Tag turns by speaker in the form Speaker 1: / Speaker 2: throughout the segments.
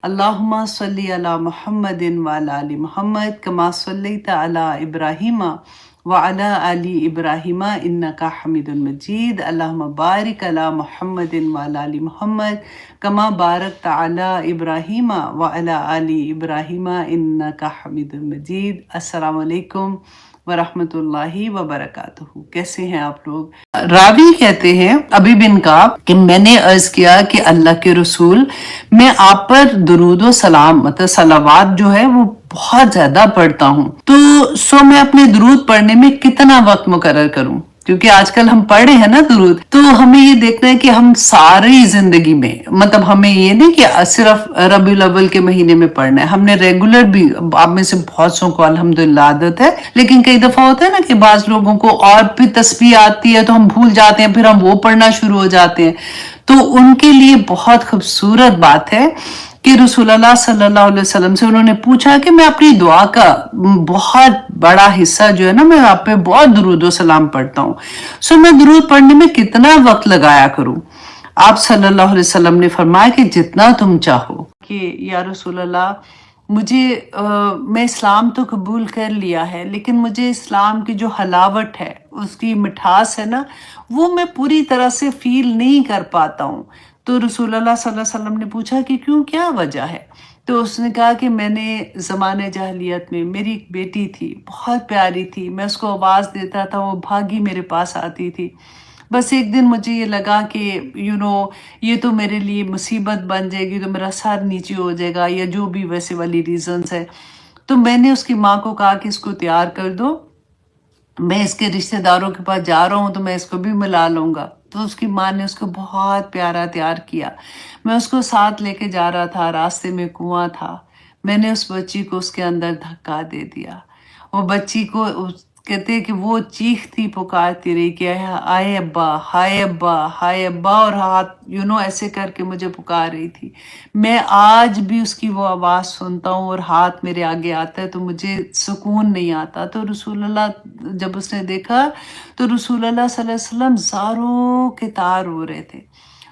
Speaker 1: اللہم صلی علی محمد وعلی آل محمد کما صلیت علی ابراہیم وعلی آل ابراہیم انک حمید مجید اللہم بارک علی محمد وعلی آل محمد کما بارکت علی ابراہیم وعلی آل ابراہیم انک حمید مجید۔ السلام علیکم ورحمۃ اللہ وبرکاتہ۔ کیسے ہیں آپ لوگ؟ راوی کہتے ہیں ابی بن کعب کہ میں نے عرض کیا کہ اللہ کے رسول، میں آپ پر درود و سلام مطلب صلوات جو ہے وہ بہت زیادہ پڑھتا ہوں، تو میں اپنے درود پڑھنے میں کتنا وقت مقرر کروں؟ کیونکہ آج کل ہم پڑھ رہے ہیں نا درود، تو ہمیں یہ دیکھنا ہے کہ ہم ساری زندگی میں مطلب ہمیں یہ نہیں کہ صرف ربیع الاول کے مہینے میں پڑھنا ہے، ہم نے ریگولر بھی، آپ میں سے بہت سو کو الحمدللہ عادت ہے، لیکن کئی دفعہ ہوتا ہے نا کہ بعض لوگوں کو اور پھر تسبیح آتی ہے تو ہم بھول جاتے ہیں، پھر ہم وہ پڑھنا شروع ہو جاتے ہیں۔ تو ان کے لیے بہت خوبصورت بات ہے کہ رسول اللہ صلی اللہ علیہ وسلم سے انہوں نے پوچھا کہ میں اپنی دعا کا بہت بڑا حصہ جو ہے نا، میں آپ پہ بہت درود و سلام پڑھتا ہوں، میں درود پڑھنے میں کتنا وقت لگایا کروں؟ آپ صلی اللہ علیہ وسلم نے فرمایا کہ جتنا تم چاہو۔ کہ یا رسول اللہ، مجھے میں اسلام تو قبول کر لیا ہے، لیکن مجھے اسلام کی جو حلاوت ہے، اس کی مٹھاس ہے نا، وہ میں پوری طرح سے فیل نہیں کر پاتا ہوں۔ تو رسول اللہ صلی اللہ علیہ وسلم نے پوچھا کہ کیوں، کیا وجہ ہے؟ تو اس نے کہا کہ میں نے زمانۂ جاہلیت میں میری ایک بیٹی تھی، بہت پیاری تھی، میں اس کو آواز دیتا تھا، وہ بھاگی میرے پاس آتی تھی۔ بس ایک دن مجھے یہ لگا کہ یہ تو میرے لیے مصیبت بن جائے گی، تو میرا سر نیچے ہو جائے گا، یا جو بھی ویسے والی ریزنز ہے۔ تو میں نے اس کی ماں کو کہا کہ اس کو تیار کر دو، میں اس کے رشتہ داروں کے پاس جا رہا ہوں تو میں اس کو بھی ملا لوں گا۔ تو اس کی ماں نے اس کو بہت پیارا تیار کیا، میں اس کو ساتھ لے کے جا رہا تھا، راستے میں کنواں تھا، میں نے اس بچی کو اس کے اندر دھکا دے دیا۔ وہ بچی کو کہتے کہ وہ چیختی پکارتی رہی کہ آئے ابا، ہائے ابا، ہائے ابا، اور ہاتھ ایسے کر کے مجھے پکار رہی تھی۔ میں آج بھی اس کی وہ آواز سنتا ہوں اور ہاتھ میرے آگے آتا ہے تو مجھے سکون نہیں آتا۔ تو رسول اللہ جب اس نے دیکھا تو رسول اللہ صلی اللہ علیہ وسلم زاروں کے تار ہو رہے تھے،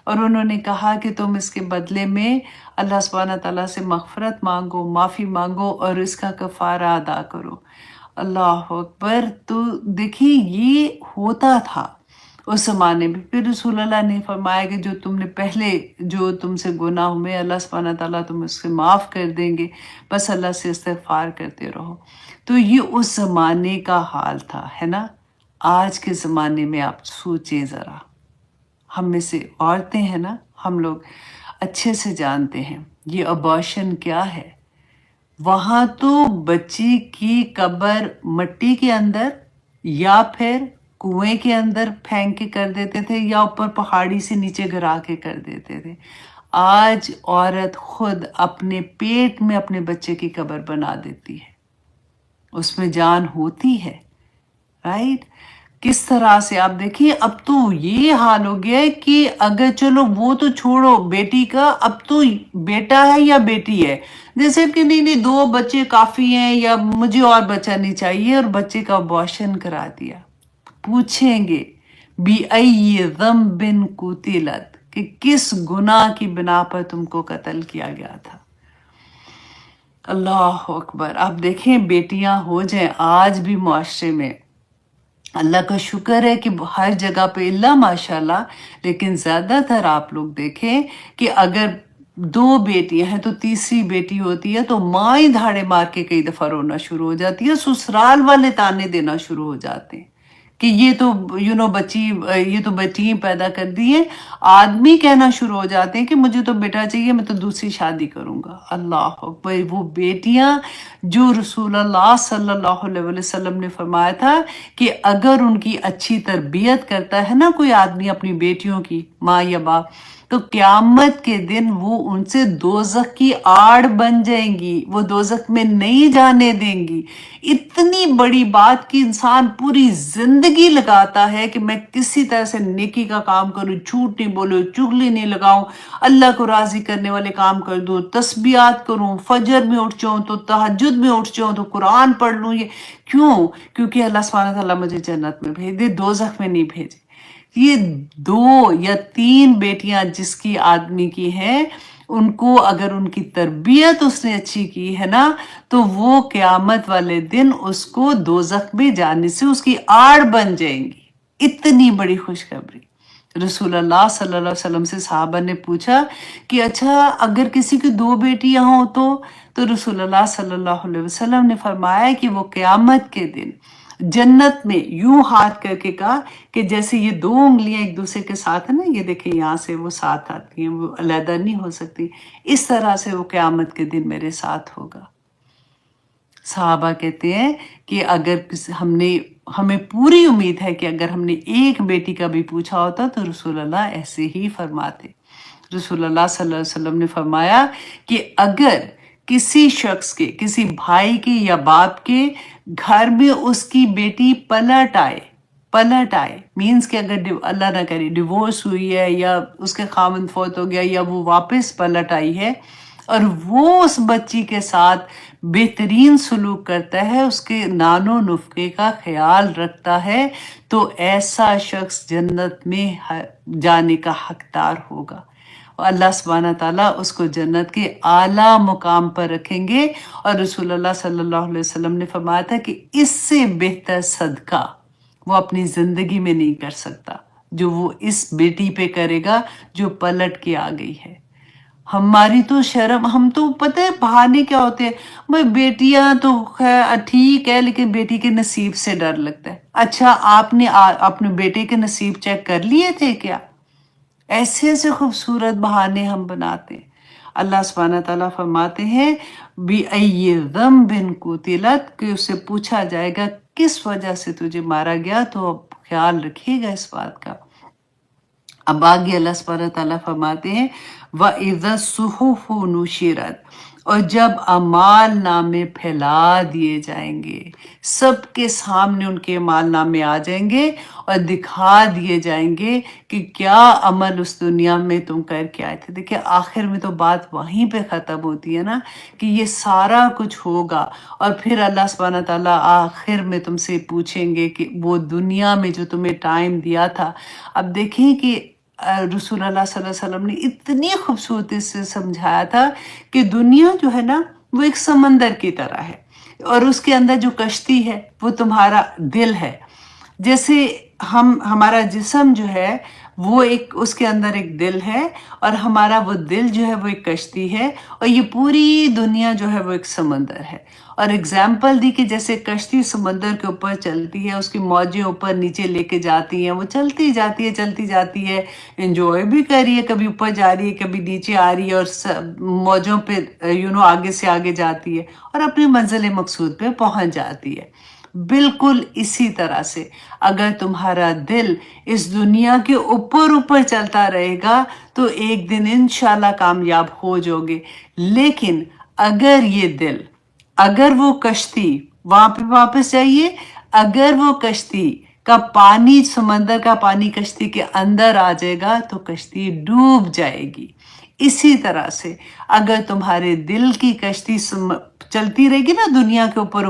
Speaker 1: اور انہوں نے کہا کہ تم اس کے بدلے میں اللہ سبحانہ تعالیٰ سے مغفرت مانگو، معافی مانگو، اور اس کا کفارہ ادا کرو۔ اللہ اکبر۔ تو دیکھیے یہ ہوتا تھا اس زمانے میں۔ پھر رسول اللہ نے فرمایا کہ جو تم نے پہلے جو تم سے گناہ ہوئے، اللہ سبحانہ تعالیٰ تم اس سے معاف کر دیں گے، بس اللہ سے استغفار کرتے رہو۔ تو یہ اس زمانے کا حال تھا، ہے نا۔ آج کے زمانے میں آپ سوچیں ذرا، ہم میں سے عورتیں ہیں نا، ہم لوگ اچھے سے جانتے ہیں یہ ابارشن کیا ہے۔ وہاں تو بچی کی قبر مٹی کے اندر یا پھر کنویں کے اندر پھینک کے کر دیتے تھے، یا اوپر پہاڑی سے نیچے گرا کے کر دیتے تھے۔ آج عورت خود اپنے پیٹ میں اپنے بچے کی قبر بنا دیتی ہے، اس میں جان ہوتی ہے، رائٹ؟ کس طرح سے آپ دیکھیے، اب تو یہ حال ہو گیا ہے کہ اگر چلو وہ تو چھوڑو بیٹی کا، اب تو بیٹا ہے یا بیٹی ہے، جیسے کہ نہیں 2 بچے کافی ہیں، یا مجھے اور بچہ نہیں چاہیے، اور بچے کا ابارشن کرا دیا۔ پوچھیں گے بِأَيِّ ذَنبٍ قُتِلَتْ، کہ کس گناہ کی بنا پر تم کو قتل کیا گیا تھا۔ اللہ اکبر۔ آپ دیکھیں بیٹیاں ہو جائیں آج بھی معاشرے میں، اللہ کا شکر ہے کہ ہر جگہ پہ اللہ ماشاءاللہ، لیکن زیادہ تر آپ لوگ دیکھیں کہ اگر 2 بیٹیاں ہیں تو تیسری بیٹی ہوتی ہے تو ماں ہی دھاڑے مار کے کئی دفعہ رونا شروع ہو جاتی ہے، سسرال والے تانے دینا شروع ہو جاتے ہیں کہ یہ تو بچی، یہ تو بچی پیدا کر دی ہے۔ آدمی کہنا شروع ہو جاتے ہیں کہ مجھے تو بیٹا چاہیے، میں تو دوسری شادی کروں گا۔ اللہ اکبر۔ وہ بیٹیاں جو رسول اللہ صلی اللہ علیہ وسلم نے فرمایا تھا کہ اگر ان کی اچھی تربیت کرتا ہے نا کوئی آدمی اپنی بیٹیوں کی، ماں یا باپ، تو قیامت کے دن وہ ان سے دوزخ کی آڑ بن جائیں گی، وہ دوزخ میں نہیں جانے دیں گی۔ اتنی بڑی بات کہ انسان پوری زندگی لگاتا ہے کہ میں کسی طرح سے نیکی کا کام کروں، جھوٹ نہیں بولوں، چغلی نہیں لگاؤں، اللہ کو راضی کرنے والے کام کر دوں، تسبیحات کروں، فجر میں اٹھ جاؤں تو تہجد میں اٹھ جاؤں تو قرآن پڑھ لوں۔ یہ کیوں؟ کیونکہ اللہ سبحانہ تعالیٰ مجھے جنت میں بھیج دے، دوزخ میں نہیں بھیجے۔ یہ 2 یا 3 بیٹیاں جس کی آدمی کی ہیں، ان کو اگر ان کی تربیت اس نے اچھی کی ہے نا تو وہ قیامت والے دن اس کو دوزخ میں جانے سے اس کی آڑ بن جائیں گی. اتنی بڑی خوشخبری. رسول اللہ صلی اللہ علیہ وسلم سے صحابہ نے پوچھا کہ اچھا اگر کسی کی 2 بیٹیاں ہوں تو رسول اللہ صلی اللہ علیہ وسلم نے فرمایا کہ وہ قیامت کے دن جنت میں یوں ہاتھ کر کے کہا کہ جیسے یہ 2 انگلیاں ایک دوسرے کے ساتھ ہیں نا، یہ دیکھیں یہاں سے وہ ساتھ آتی ہیں، وہ علیحدہ نہیں ہو سکتی، اس طرح سے وہ قیامت کے دن میرے ساتھ ہوگا. صحابہ کہتے ہیں کہ اگر ہمیں پوری امید ہے کہ اگر ہم نے ایک بیٹی کا بھی پوچھا ہوتا تو رسول اللہ ایسے ہی فرماتے. رسول اللہ صلی اللہ علیہ وسلم نے فرمایا کہ اگر کسی شخص کے، کسی بھائی کے یا باپ کے گھر میں اس کی بیٹی پلٹ آئے مینز کہ اگر اللہ نہ کرے ڈیورس ہوئی ہے یا اس کے خاوند فوت ہو گیا یا وہ واپس پلٹ آئی ہے اور وہ اس بچی کے ساتھ بہترین سلوک کرتا ہے، اس کے نان و نفقے کا خیال رکھتا ہے، تو ایسا شخص جنت میں جانے کا حقدار ہوگا. اللہ سبحانہ تعالیٰ اس کو جنت کے اعلیٰ مقام پر رکھیں گے. اور رسول اللہ صلی اللہ علیہ وسلم نے فرمایا تھا کہ اس سے بہتر صدقہ وہ اپنی زندگی میں نہیں کر سکتا جو وہ اس بیٹی پہ کرے گا جو پلٹ کے آ گئی ہے. ہماری تو شرم، ہم تو پتہ ہے بہانے کیا ہوتے ہیں، بھائی بیٹیاں تو خیر ٹھیک ہے لیکن بیٹی کے نصیب سے ڈر لگتا ہے. اچھا آپ نے اپنے بیٹے کے نصیب چیک کر لیے تھے کیا؟ ایسے خوبصورت بہانے ہم بناتے ہیں. اللہ سبحانہ تعالیٰ فرماتے ہیں بِأَيِّ ذَنبٍ قُتِلَتْ، کہ اسے پوچھا جائے گا کس وجہ سے تجھے مارا گیا، تو خیال رکھیے گا اس بات کا. اب آگے اللہ سبحانہ تعالیٰ فرماتے ہیں وَإِذَا الصُّحُفُ نُشِرَتْ، اور جب اعمال نامے پھیلا دیے جائیں گے، سب کے سامنے ان کے اعمال نامے آ جائیں گے اور دکھا دیے جائیں گے کہ کیا عمل اس دنیا میں تم کر کے آئے تھے. دیکھیں آخر میں تو بات وہیں پہ ختم ہوتی ہے نا کہ یہ سارا کچھ ہوگا اور پھر اللہ سبحانہ تعالیٰ آخر میں تم سے پوچھیں گے کہ وہ دنیا میں جو تمہیں ٹائم دیا تھا. اب دیکھیں کہ رسول اللہ صلی اللہ علیہ وسلم نے اتنی خوبصورتی سے سمجھایا تھا کہ دنیا جو ہے نا وہ ایک سمندر کی طرح ہے اور اس کے اندر جو کشتی ہے وہ تمہارا دل ہے. جیسے ہمارا جسم جو ہے وہ اس کے اندر ایک دل ہے اور ہمارا وہ دل جو ہے وہ ایک کشتی ہے اور یہ پوری دنیا جو ہے وہ ایک سمندر ہے. اور اگزامپل دی کہ جیسے کشتی سمندر کے اوپر چلتی ہے، اس کی موجیں اوپر نیچے لے کے جاتی ہیں، وہ چلتی جاتی ہے، انجوائے بھی کر رہی ہے، کبھی اوپر جا رہی ہے کبھی نیچے آ رہی ہے اور موجوں پہ آگے سے آگے جاتی ہے اور اپنی منزل مقصود پہ پہنچ جاتی ہے. بالکل اسی طرح سے اگر تمہارا دل اس دنیا کے اوپر چلتا رہے گا تو ایک دن انشاءاللہ کامیاب ہو جاؤ گے. لیکن اگر یہ دل، اگر وہ کشتی وہاں پہ واپس جائیے، اگر وہ کشتی کا پانی، سمندر کا پانی کشتی کے اندر آ جائے گا تو کشتی ڈوب جائے گی. اسی طرح سے اگر تمہارے دل کی کشتی چلتی رہے گی نا دنیا کے اوپر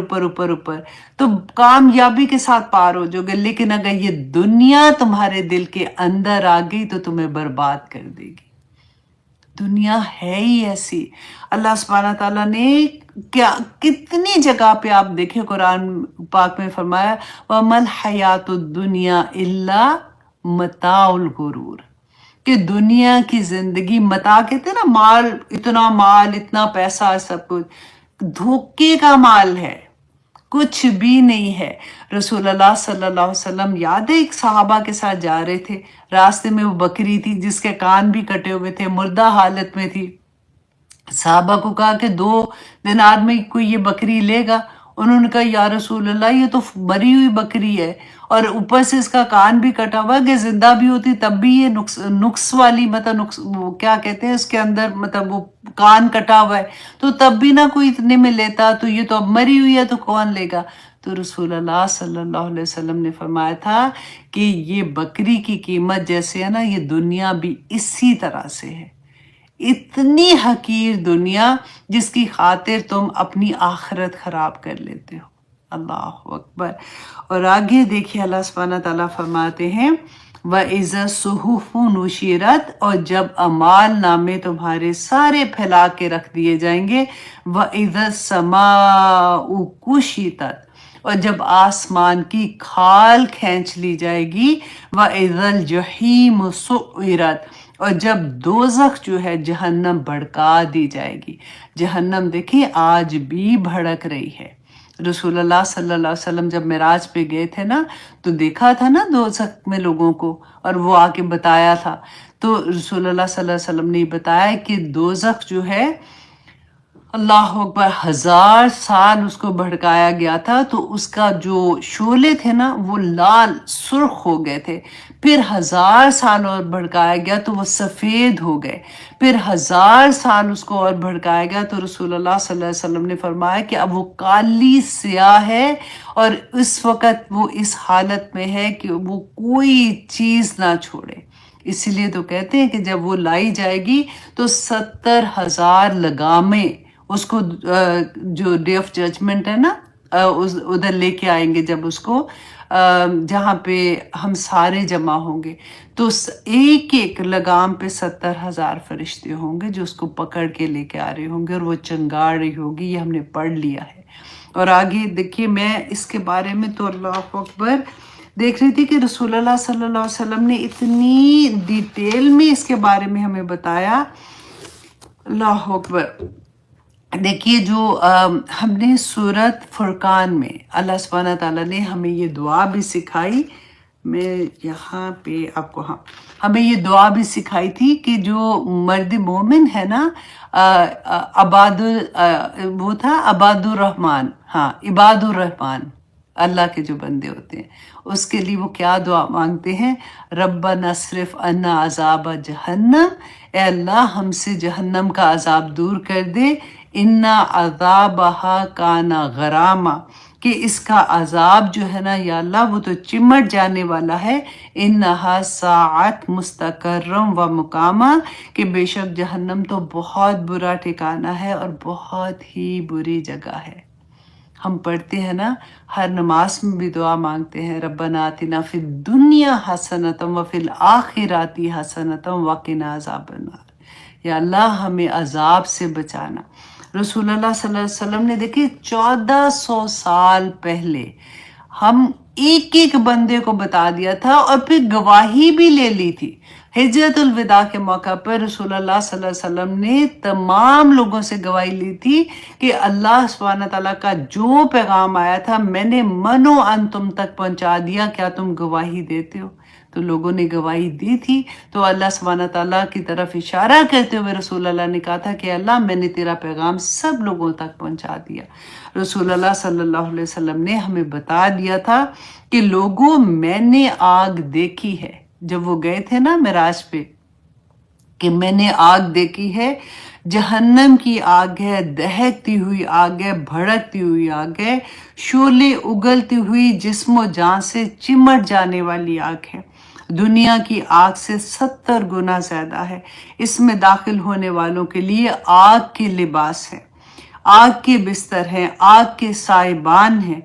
Speaker 1: تو کامیابی کے ساتھ پار ہو جاؤ گے. لیکن اگر یہ دنیا تمہارے دل کے اندر آ گئی تو تمہیں برباد کر دے گی. دنیا ہے ہی ایسی. اللہ سبحانہ تعالیٰ نے کتنی جگہ پہ آپ دیکھیں قرآن پاک میں فرمایا وَمَا الْحَيَاةُ الدُّنْيَا إِلَّا مَتَاعُ الْغُرُورِ، کہ دنیا کی زندگی، متاع کہتے ہیں نا مال، اتنا مال، اتنا پیسہ، سب کچھ دھوکے کا مال ہے، کچھ بھی نہیں ہے. رسول اللہ صلی اللہ علیہ وسلم یاد ہے ایک صحابہ کے ساتھ جا رہے تھے، راستے میں وہ بکری تھی جس کے کان بھی کٹے ہوئے تھے، مردہ حالت میں تھی. صحابہ کو کہا کہ 2 دینار میں کوئی یہ بکری لے گا. انہوں نے کہا یا رسول اللہ یہ تو مری ہوئی بکری ہے اور اوپر سے اس کا کان بھی کٹا ہوا ہے، کہ زندہ بھی ہوتی تب بھی یہ نقص والی، مطلب وہ کیا کہتے ہیں اس کے اندر، مطلب وہ کان کٹا ہوا ہے تو تب بھی نہ کوئی اتنے میں لیتا، تو یہ تو اب مری ہوئی ہے تو کون لے گا. تو رسول اللہ صلی اللہ علیہ وسلم نے فرمایا تھا کہ یہ بکری کی قیمت جیسے ہے نا، یہ دنیا بھی اسی طرح سے ہے. اتنی حقیر دنیا جس کی خاطر تم اپنی آخرت خراب کر لیتے ہو. اللہ اکبر. اور آگے دیکھیے اللہ سبحانہ تعالیٰ فرماتے ہیں وَإِذَا الصُّحُفُ نُشِرَت، اور جب اعمال نامے تمہارے سارے پھیلا کے رکھ دیے جائیں گے. وَإِذَا السَّمَاءُ كُشِطَت، اور جب آسمان کی کھال کھینچ لی جائے گی. وَإِذَا الْجَحِيمُ سُعِّرَت، اور جب دوزخ جو ہے جہنم بھڑکا دی جائے گی. جہنم دیکھیں آج بھی بھڑک رہی ہے. رسول اللہ صلی اللہ علیہ وسلم جب معراج پہ گئے تھے نا تو دیکھا تھا نا دوزخ میں لوگوں کو، اور وہ آ کے بتایا تھا. تو رسول اللہ صلی اللہ علیہ وسلم نے بتایا کہ دوزخ جو ہے اللہ اکبر 1000 سال اس کو بھڑکایا گیا تھا، تو اس کا جو شعلے تھے نا وہ لال سرخ ہو گئے تھے. پھر 1000 سال اور بھڑکایا گیا تو وہ سفید ہو گئے. پھر 1000 سال اس کو اور بھڑکایا گیا تو رسول اللہ صلی اللہ علیہ وسلم نے فرمایا کہ اب وہ کالی سیاہ ہے، اور اس وقت وہ اس حالت میں ہے کہ وہ کوئی چیز نہ چھوڑے. اسی لیے تو کہتے ہیں کہ جب وہ لائی جائے گی تو 70,000 لگامیں اس کو جو ڈے آف ججمنٹ ہے نا ادھر لے کے آئیں گے، جب اس کو جہاں پہ ہم سارے جمع ہوں گے تو ایک ایک لگام پہ 70,000 فرشتے ہوں گے جو اس کو پکڑ کے لے کے آ رہے ہوں گے، اور وہ چنگاڑ رہی ہوگی. یہ ہم نے پڑھ لیا ہے. اور آگے دیکھیے میں اس کے بارے میں تو اللہ اکبر دیکھ رہی تھی کہ رسول اللہ صلی اللہ علیہ وسلم نے اتنی ڈیٹیل میں اس کے بارے میں ہمیں بتایا. اللہ اکبر. دیکھیے جو ہم نے سورت فرقان میں اللہ سبحانہ تعالیٰ نے ہمیں یہ دعا بھی سکھائی. میں یہاں پہ آپ کو ہمیں یہ دعا بھی سکھائی تھی کہ جو مرد مومن ہے نا وہ تھا عباد الرحمن، ہاں عباد الرحمن، اللہ کے جو بندے ہوتے ہیں اس کے لیے وہ کیا دعا مانگتے ہیں؟ ربنا اصرف عنا عذاب جہنم، اے اللہ ہم سے جہنم کا عذاب دور کر دے. انا عذابہا کانا غراما، کہ اس کا عذاب جو ہے نا یا اللہ وہ تو چمٹ جانے والا ہے. انہا ساعت مستقرم و مقامہ، کہ بے شک جہنم تو بہت برا ٹھکانہ ہے اور بہت ہی بری جگہ ہے. ہم پڑھتے ہیں نا ہر نماز میں بھی دعا مانگتے ہیں ربنا آتنا فی الدنیا حسنۃ وفی الآخرۃ حسنۃ وقنا عذاب النار، یا اللہ ہمیں عذاب سے بچانا. رسول اللہ صلی اللہ علیہ وسلم نے دیکھیں 1400 سال پہلے ہم ایک ایک بندے کو بتا دیا تھا، اور پھر گواہی بھی لے لی تھی. ہجرت الوداع کے موقع پر رسول اللہ صلی اللہ علیہ وسلم نے تمام لوگوں سے گواہی لی تھی کہ اللہ سبحانہ تعالیٰ کا جو پیغام آیا تھا میں نے من و ان تم تک پہنچا دیا، کیا تم گواہی دیتے ہو؟ تو لوگوں نے گواہی دی تھی. تو اللہ سبحانہ تعالیٰ کی طرف اشارہ کرتے ہوئے رسول اللہ نے کہا تھا کہ اللہ میں نے تیرا پیغام سب لوگوں تک پہنچا دیا. رسول اللہ صلی اللہ علیہ وسلم نے ہمیں بتا دیا تھا کہ لوگوں میں نے آگ دیکھی ہے. جب وہ گئے تھے نا معراج پہ کہ میں نے آگ دیکھی ہے، جہنم کی آگ ہے، دہکتی ہوئی آگ ہے، بھڑکتی ہوئی آگ ہے، شعلے اگلتی ہوئی جسم و جان سے چمٹ جانے والی آگ ہے. دنیا کی آگ سے 70 گنا زیادہ ہے. اس میں داخل ہونے والوں کے لیے آگ کے لباس ہیں، آگ کے بستر ہیں، آگ کے سائبان ہیں،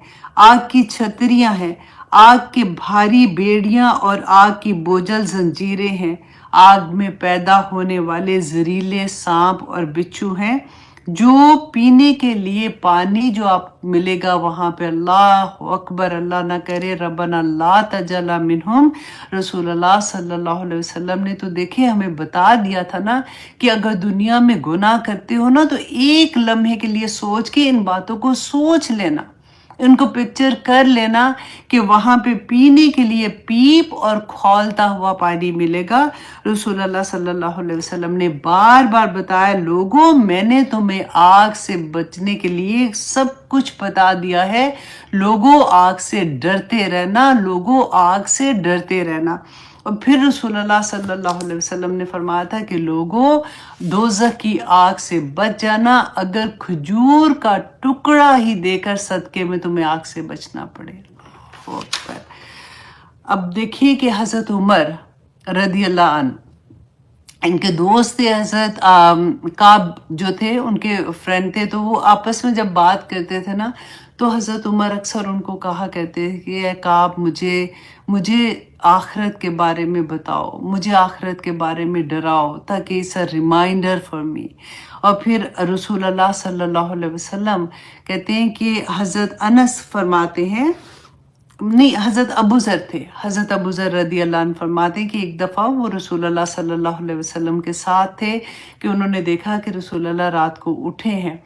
Speaker 1: آگ کی چھتریاں ہیں، آگ کے بھاری بیڑیاں اور آگ کی بوجھل زنجیریں ہیں. آگ میں پیدا ہونے والے زہریلے سانپ اور بچھو ہیں. جو پینے کے لیے پانی جو آپ ملے گا وہاں پہ، اللہ اکبر، اللہ نہ کرے ربنا لا تجعل منہم. رسول اللہ صلی اللہ علیہ وسلم نے تو دیکھے ہمیں بتا دیا تھا نا کہ اگر دنیا میں گناہ کرتے ہو نا تو ایک لمحے کے لیے سوچ کے ان باتوں کو سوچ لینا، ان کو پکچر کر لینا کہ وہاں پہ پینے کے لیے پیپ اور کھولتا ہوا پانی ملے گا. رسول اللہ صلی اللہ علیہ وسلم نے بار بار بتایا لوگوں میں نے تمہیں آگ سے بچنے کے لیے سب کچھ بتا دیا ہے، لوگوں آگ سے ڈرتے رہنا، لوگوں آگ سے ڈرتے رہنا. اور پھر رسول اللہ صلی اللہ علیہ وسلم نے فرمایا تھا کہ لوگوں دوزخ کی آگ سے بچ جانا، اگر کھجور کا ٹکڑا ہی دے کر صدقے میں تمہیں آگ سے بچنا پڑے. اب دیکھیے کہ حضرت عمر رضی اللہ عنہ، ان کے دوست تھے حضرت کعب جو تھے، ان کے فرینڈ تھے، تو وہ آپس میں جب بات کرتے تھے نا تو حضرت عمر اکثر ان کو کہا کرتے کہ اے کعب مجھے آخرت کے بارے میں بتاؤ، مجھے آخرت کے بارے میں ڈراؤ، تاکہ اس ریمائنڈر فار می. اور پھر رسول اللہ صلی اللہ علیہ وسلم کہتے ہیں کہ حضرت انس فرماتے ہیں، نہیں حضرت ابو ذر تھے، حضرت ابو ذر رضی اللہ عنہ فرماتے ہیں کہ ایک دفعہ وہ رسول اللہ صلی اللہ علیہ وسلم کے ساتھ تھے کہ انہوں نے دیکھا کہ رسول اللہ رات کو اٹھے ہیں،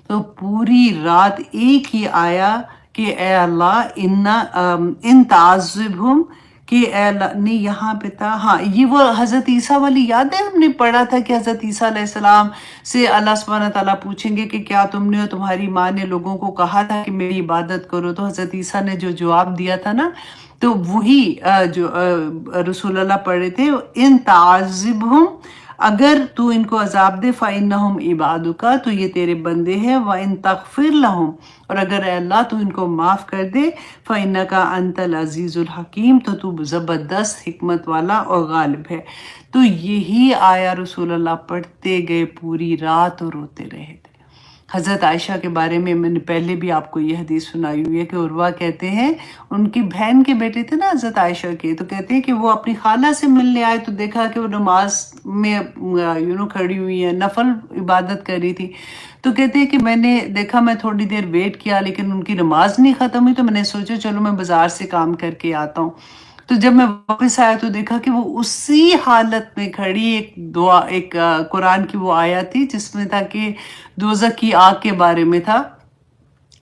Speaker 1: تو پوری رات ایک ہی آیا کہ اے اللہ ان تعذبہم، کہ اے اللہ نہیں یہاں پہ تھا، ہاں یہ وہ حضرت عیسیٰ والی یاد ہے، ہم نے پڑھا تھا کہ حضرت عیسیٰ علیہ السلام سے اللہ سبحانہ تعالیٰ پوچھیں گے کہ کیا تم نے اور تمہاری ماں نے لوگوں کو کہا تھا کہ میری عبادت کرو، تو حضرت عیسیٰ نے جو جواب دیا تھا نا، تو وہی جو رسول اللہ پڑھ رہے تھے، ان تعذبہم، اگر تو ان کو عذاب دے فَإِنَّهُمْ عِبَادُكَ، تو یہ تیرے بندے ہیں، وَإِن تَغْفِرْ لَهُمْ، اور اگر اے اللہ تو ان کو معاف کر دے، فَإِنَّكَ أَنْتَ الْعَزِيزُ الْحَكِيمُ، تو تو زبردست حکمت والا اور غالب ہے. تو یہی آیا رسول اللہ پڑھتے گئے پوری رات اور روتے رہے تھے. حضرت عائشہ کے بارے میں نے پہلے بھی آپ کو یہ حدیث سنائی ہوئی ہے کہ عروہ کہتے ہیں، ان کی بہن کے بیٹے تھے نا حضرت عائشہ کے، تو کہتے ہیں کہ وہ اپنی خالہ سے ملنے آئے تو دیکھا کہ وہ نماز میں کھڑی ہوئی ہیں، نفل عبادت کر رہی تھی. تو کہتے ہیں کہ میں نے دیکھا، میں تھوڑی دیر ویٹ کیا لیکن ان کی نماز نہیں ختم ہوئی، تو میں نے سوچا چلو میں بازار سے کام کر کے آتا ہوں. تو جب میں واپس آیا تو دیکھا کہ وہ اسی حالت میں کھڑی، ایک دعا، ایک قرآن کی وہ آیت تھی جس میں تھا کہ دوزخ کی آگ کے بارے میں تھا،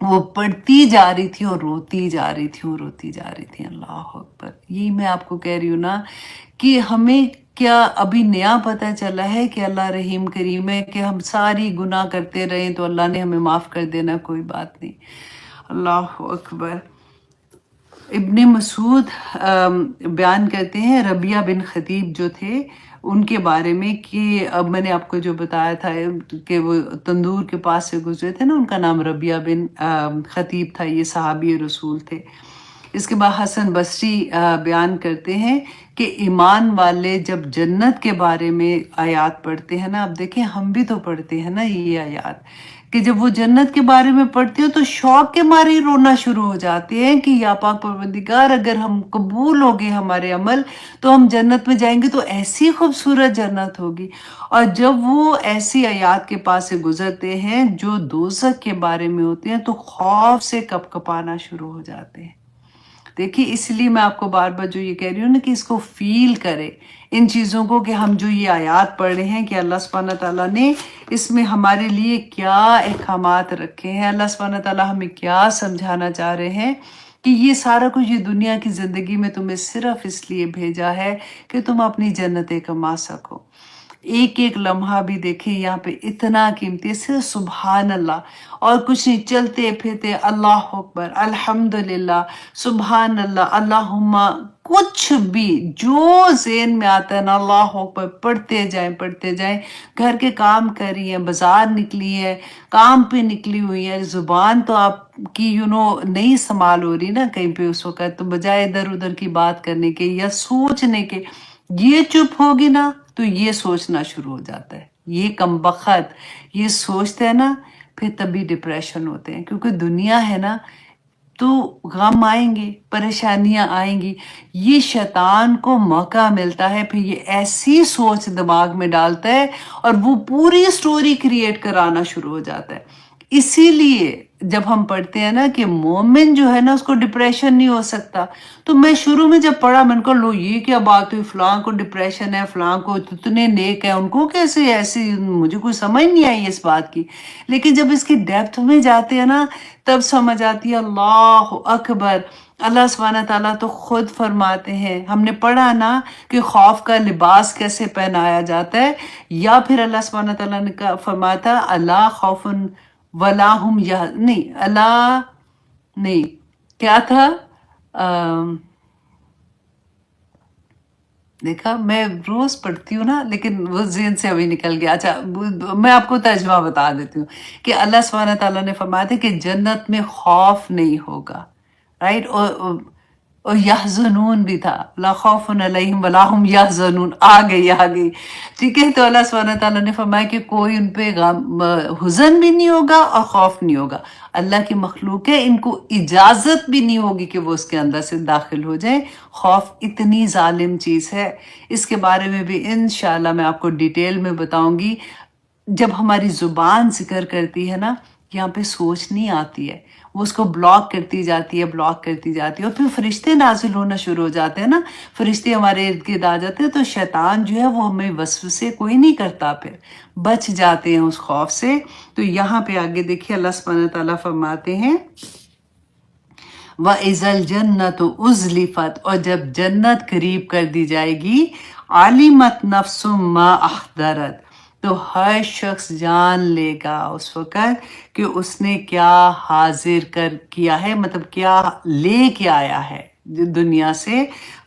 Speaker 1: وہ پڑھتی جا رہی تھی اور روتی جا رہی تھی اور روتی جا رہی تھی. اللہ اکبر. یہی میں آپ کو کہہ رہی ہوں نا کہ ہمیں کیا ابھی نیا پتہ چلا ہے کہ اللہ رحیم کریم ہے، کہ ہم ساری گناہ کرتے رہیں تو اللہ نے ہمیں معاف کر دینا، کوئی بات نہیں. اللہ اکبر. ابن مسعود بیان کرتے ہیں ربیہ بن خطیب جو تھے ان کے بارے میں، کہ اب میں نے آپ کو جو بتایا تھا کہ وہ تندور کے پاس سے گزرے تھے نا، ان کا نام ربیہ بن خطیب تھا، یہ صحابی رسول تھے. اس کے بعد حسن بصری بیان کرتے ہیں کہ ایمان والے جب جنت کے بارے میں آیات پڑھتے ہیں نا، اب دیکھیں ہم بھی تو پڑھتے ہیں نا یہ آیات، کہ جب وہ جنت کے بارے میں پڑھتے ہو تو شوق کے مارے رونا شروع ہو جاتے ہیں کہ یا پاک پروردگار، اگر ہم قبول ہو گئے ہمارے عمل تو ہم جنت میں جائیں گے، تو ایسی خوبصورت جنت ہوگی. اور جب وہ ایسی آیات کے پاس سے گزرتے ہیں جو دوزخ کے بارے میں ہوتے ہیں تو خوف سے کپ کپانا شروع ہو جاتے ہیں. دیکھیے اس لیے میں آپ کو بار بار جو یہ کہہ رہی ہوں نا کہ اس کو فیل کرے، ان چیزوں کو، کہ ہم جو یہ آیات پڑھ رہے ہیں کہ اللہ سبحانہ تعالیٰ نے اس میں ہمارے لیے کیا احکامات رکھے ہیں، اللہ سبحانہ تعالیٰ ہمیں کیا سمجھانا چاہ رہے ہیں، کہ یہ سارا کچھ یہ دنیا کی زندگی میں تمہیں صرف اس لیے بھیجا ہے کہ تم اپنی جنتیں کما سکو. ایک ایک لمحہ بھی دیکھیں یہاں پہ اتنا قیمتی ہے، صرف سبحان اللہ اور کچھ نہیں، چلتے پھرتے اللہ اکبر، الحمدللہ، سبحان اللہ، اللہم، کچھ بھی جو ذہن میں آتا ہے نا، اللہ اکبر پڑھتے جائیں پڑھتے جائیں. گھر کے کام کر رہی ہیں، بازار نکلی ہے، کام پہ نکلی ہوئی ہے، زبان تو آپ کی نہیں استعمال ہو رہی نا کہیں پہ اس وقت، تو بجائے ادھر ادھر کی بات کرنے کے یا سوچنے کے، یہ چپ ہوگی نا تو یہ سوچنا شروع ہو جاتا ہے. یہ کم بخت یہ سوچتا ہے نا، پھر تبھی ڈپریشن ہوتے ہیں، کیونکہ دنیا ہے نا تو غم آئیں گے، پریشانیاں آئیں گی، یہ شیطان کو موقع ملتا ہے، پھر یہ ایسی سوچ دماغ میں ڈالتا ہے اور وہ پوری سٹوری کریٹ کرانا شروع ہو جاتا ہے. اسی لیے جب ہم پڑھتے ہیں نا کہ مومن جو ہے نا اس کو ڈپریشن نہیں ہو سکتا، تو میں شروع میں جب پڑھا میں نے کہا لو یہ کیا بات ہوئی، فلاں کو ڈپریشن ہے، فلاں کو اتنے نیک ہیں ان کو کیسے ایسی، مجھے کوئی سمجھ نہیں آئی اس بات کی. لیکن جب اس کی ڈیپتھ میں جاتے ہیں نا تب سمجھ آتی ہے. اللہ اکبر. اللہ سبحانہ تعالیٰ تو خود فرماتے ہیں، ہم نے پڑھا نا کہ خوف کا لباس کیسے پہنایا جاتا ہے، یا پھر اللہ سبحانہ تعالیٰ نے فرمایا تھا اللہ خوف ولا ہم نہیں، اللہ نہیں، کیا تھا، دیکھا میں روز پڑھتی ہوں نا لیکن وہ ذہن سے ابھی نکل گیا. اچھا میں آپ کو ترجمہ بتا دیتی ہوں کہ اللہ سبحانہ تعالیٰ نے فرمایا تھا کہ جنت میں خوف نہیں ہوگا، رائٹ. اور اور یحزنون بھی تھا، لا خوف علیہم ولا ہم یحزنون، آ گئی، ٹھیک ہے۔ تو اللہ سبحانہ تعالیٰ نے فرمایا کہ کوئی ان پہ حزن بھی نہیں ہوگا اور خوف نہیں ہوگا، اللہ کی مخلوق ہے، ان کو اجازت بھی نہیں ہوگی کہ وہ اس کے اندر سے داخل ہو جائے۔ خوف اتنی ظالم چیز ہے، اس کے بارے میں بھی انشاءاللہ میں آپ کو ڈیٹیل میں بتاؤں گی۔ جب ہماری زبان ذکر کرتی ہے نا، یہاں پہ سوچ نہیں آتی ہے، وہ اس کو بلاک کرتی جاتی ہے، اور پھر فرشتے نازل ہونا شروع ہو جاتے ہیں نا، فرشتے ہمارے ارد گرد آ جاتے ہیں، تو شیطان جو ہے وہ ہمیں وسوسے کوئی نہیں کرتا، پھر بچ جاتے ہیں اس خوف سے۔ تو یہاں پہ آگے دیکھیے اللہ سبحانہ تعالیٰ فرماتے ہیں وَإِذَا الْجَنَّةُ أُزْلِفَتْ، اور جب جنت قریب کر دی جائے گی، عَلِمَتْ نَفْسٌ مَا أَحْضَرَتْ، تو ہر شخص جان لے گا اس وقت کہ اس نے کیا حاضر کیا ہے، مطلب کیا لے کے آیا ہے دنیا سے۔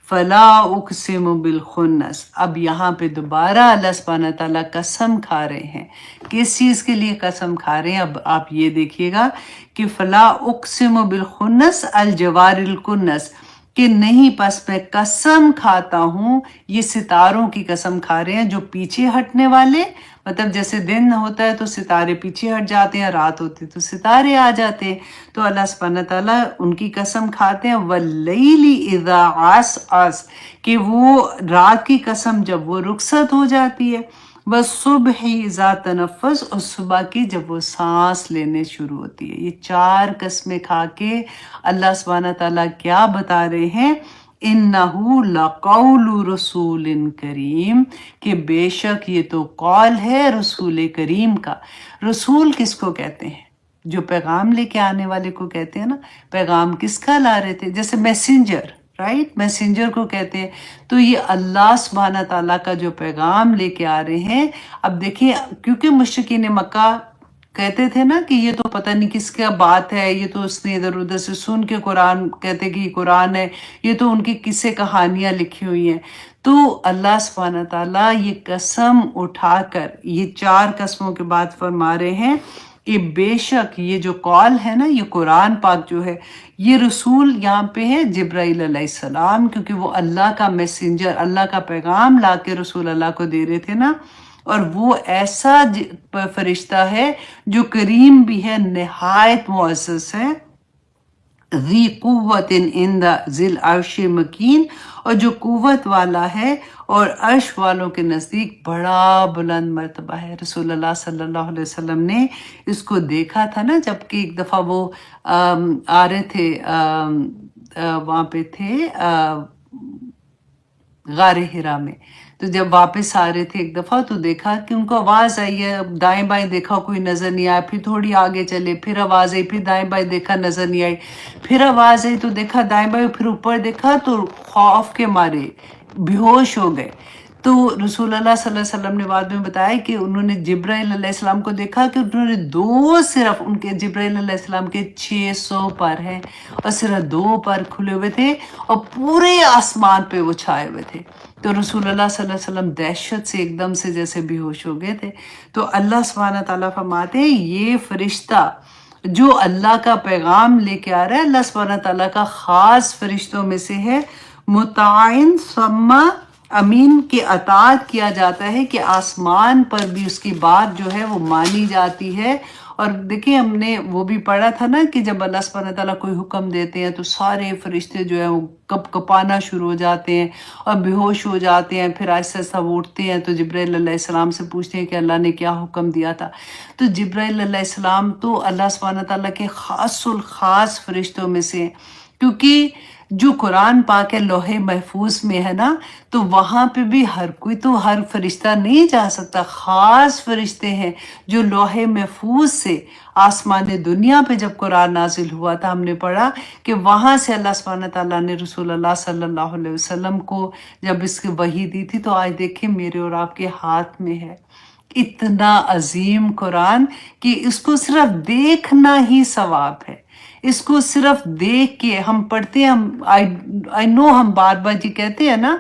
Speaker 1: فلا اقسم بالخنس، اب یہاں پہ دوبارہ اللہ سبحانہ تعالیٰ قسم کھا رہے ہیں، کس چیز کے لیے قسم کھا رہے ہیں؟ اب آپ یہ دیکھیے گا کہ فلا اقسم بالخنس الجوار الکنس، کہ نہیں، پس میں قسم کھاتا ہوں، یہ ستاروں کی قسم کھا رہے ہیں جو پیچھے ہٹنے والے، مطلب جیسے دن ہوتا ہے تو ستارے پیچھے ہٹ جاتے ہیں، رات ہوتی تو ستارے آ جاتے ہیں، تو اللہ سبحانہ تعالیٰ ان کی قسم کھاتے ہیں۔ واللیل اذا عسعس، کہ وہ رات کی قسم جب وہ رخصت ہو جاتی ہے، والصبح اذا تنفس، اور صبح کی جب وہ سانس لینے شروع ہوتی ہے۔ یہ چار قسمیں کھا کے اللہ سبحانہ تعالیٰ کیا بتا رہے ہیں؟ اِنَّهُ لَقَوْلُ رَسُولٍ کریم، کہ بے شک یہ تو قول ہے رسول کریم کا۔ رسول کس کو کہتے ہیں؟ جو پیغام لے کے آنے والے کو کہتے ہیں نا۔ پیغام کس کا لا رہے تھے؟ جیسے میسنجر، رائٹ، میسنجر کو کہتے ہیں۔ تو یہ اللہ سبحانہ تعالیٰ کا جو پیغام لے کے آ رہے ہیں۔ اب دیکھیں، کیونکہ مشرکین مکہ کہتے تھے نا کہ یہ تو پتہ نہیں کس کا بات ہے، یہ تو اس نے ادھر ادھر سے سن کے قرآن کہتے کہ یہ قرآن ہے، یہ تو ان کی قصے کہانیاں لکھی ہوئی ہیں۔ تو اللہ سبحانہ تعالیٰ یہ قسم اٹھا کر یہ چار قسموں کے بعد فرما رہے ہیں کہ بے شک یہ جو قول ہے نا، یہ قرآن پاک جو ہے، یہ رسول یہاں پہ ہے جبرائیل علیہ السلام، کیونکہ وہ اللہ کا میسنجر، اللہ کا پیغام لا کے رسول اللہ کو دے رہے تھے نا، اور وہ ایسا فرشتہ ہے جو کریم بھی ہے، نہایت معزز ہے، ذی قوت عند ذی العرش مکین، اور جو قوت والا ہے اور عرش والوں کے نزدیک بڑا بلند مرتبہ ہے۔ رسول اللہ صلی اللہ علیہ وسلم نے اس کو دیکھا تھا نا، جب کہ ایک دفعہ وہ آ رہے تھے، وہاں پہ تھے غار حرا میں، تو جب واپس آ رہے تھے ایک دفعہ تو دیکھا کہ ان کو آواز آئی ہے، دائیں بائیں دیکھا کوئی نظر نہیں آیا، پھر تھوڑی آگے چلے، پھر آواز آئی، پھر دائیں بائیں دیکھا نظر نہیں آئی، پھر آواز آئی تو دیکھا دائیں بائیں، پھر اوپر دیکھا تو خوف کے مارے بے ہوش ہو گئے۔ تو رسول اللہ صلی اللہ علیہ وسلم نے بعد میں بتایا کہ انہوں نے جبرائیل علیہ السلام کو دیکھا کہ انہوں نے صرف ان کے جبرائیل علیہ السلام کے 600 پر ہیں، اور صرف 2 پر کھلے ہوئے تھے، اور پورے آسمان پہ وہ چھائے ہوئے تھے۔ تو رسول اللہ صلی اللہ علیہ وسلم دہشت سے ایک دم سے جیسے بے ہوش ہو گئے تھے۔ تو اللہ سبحانہ تعالیٰ فرماتے ہیں یہ فرشتہ جو اللہ کا پیغام لے کے آ رہا ہے، اللہ سبحانہ تعالیٰ کا خاص فرشتوں میں سے ہے، مطاعن ثم امین، کے اطاعت کیا جاتا ہے، کہ آسمان پر بھی اس کی بات جو ہے وہ مانی جاتی ہے۔ اور دیکھیں ہم نے وہ بھی پڑھا تھا نا کہ جب اللہ سبحانہ تعالیٰ کوئی حکم دیتے ہیں تو سارے فرشتے جو ہیں وہ کپ کپانا شروع ہو جاتے ہیں اور بے ہوش ہو جاتے ہیں، پھر آہستہ آہستہ وہ اٹھتے ہیں تو جبرائیل علیہ السلام سے پوچھتے ہیں کہ اللہ نے کیا حکم دیا تھا۔ تو جبرائیل علیہ السلام تو اللہ سبحانہ تعالیٰ کے خاص الخاص فرشتوں میں سے ہیں، کیونکہ جو قرآن پاک ہے لوح محفوظ میں ہے نا، تو وہاں پہ بھی ہر کوئی تو ہر فرشتہ نہیں جا سکتا، خاص فرشتے ہیں جو لوح محفوظ سے آسمان دنیا پہ جب قرآن نازل ہوا تھا، ہم نے پڑھا کہ وہاں سے اللہ سبحانہ تعالیٰ نے رسول اللہ صلی اللہ علیہ وسلم کو جب اس کی وحی دی تھی، تو آج دیکھیں میرے اور آپ کے ہاتھ میں ہے اتنا عظیم قرآن کہ اس کو صرف دیکھنا ہی ثواب ہے۔ اس کو صرف دیکھ کے ہم پڑھتے ہیں، آئی نو ہم بار بار جی کہتے ہیں نا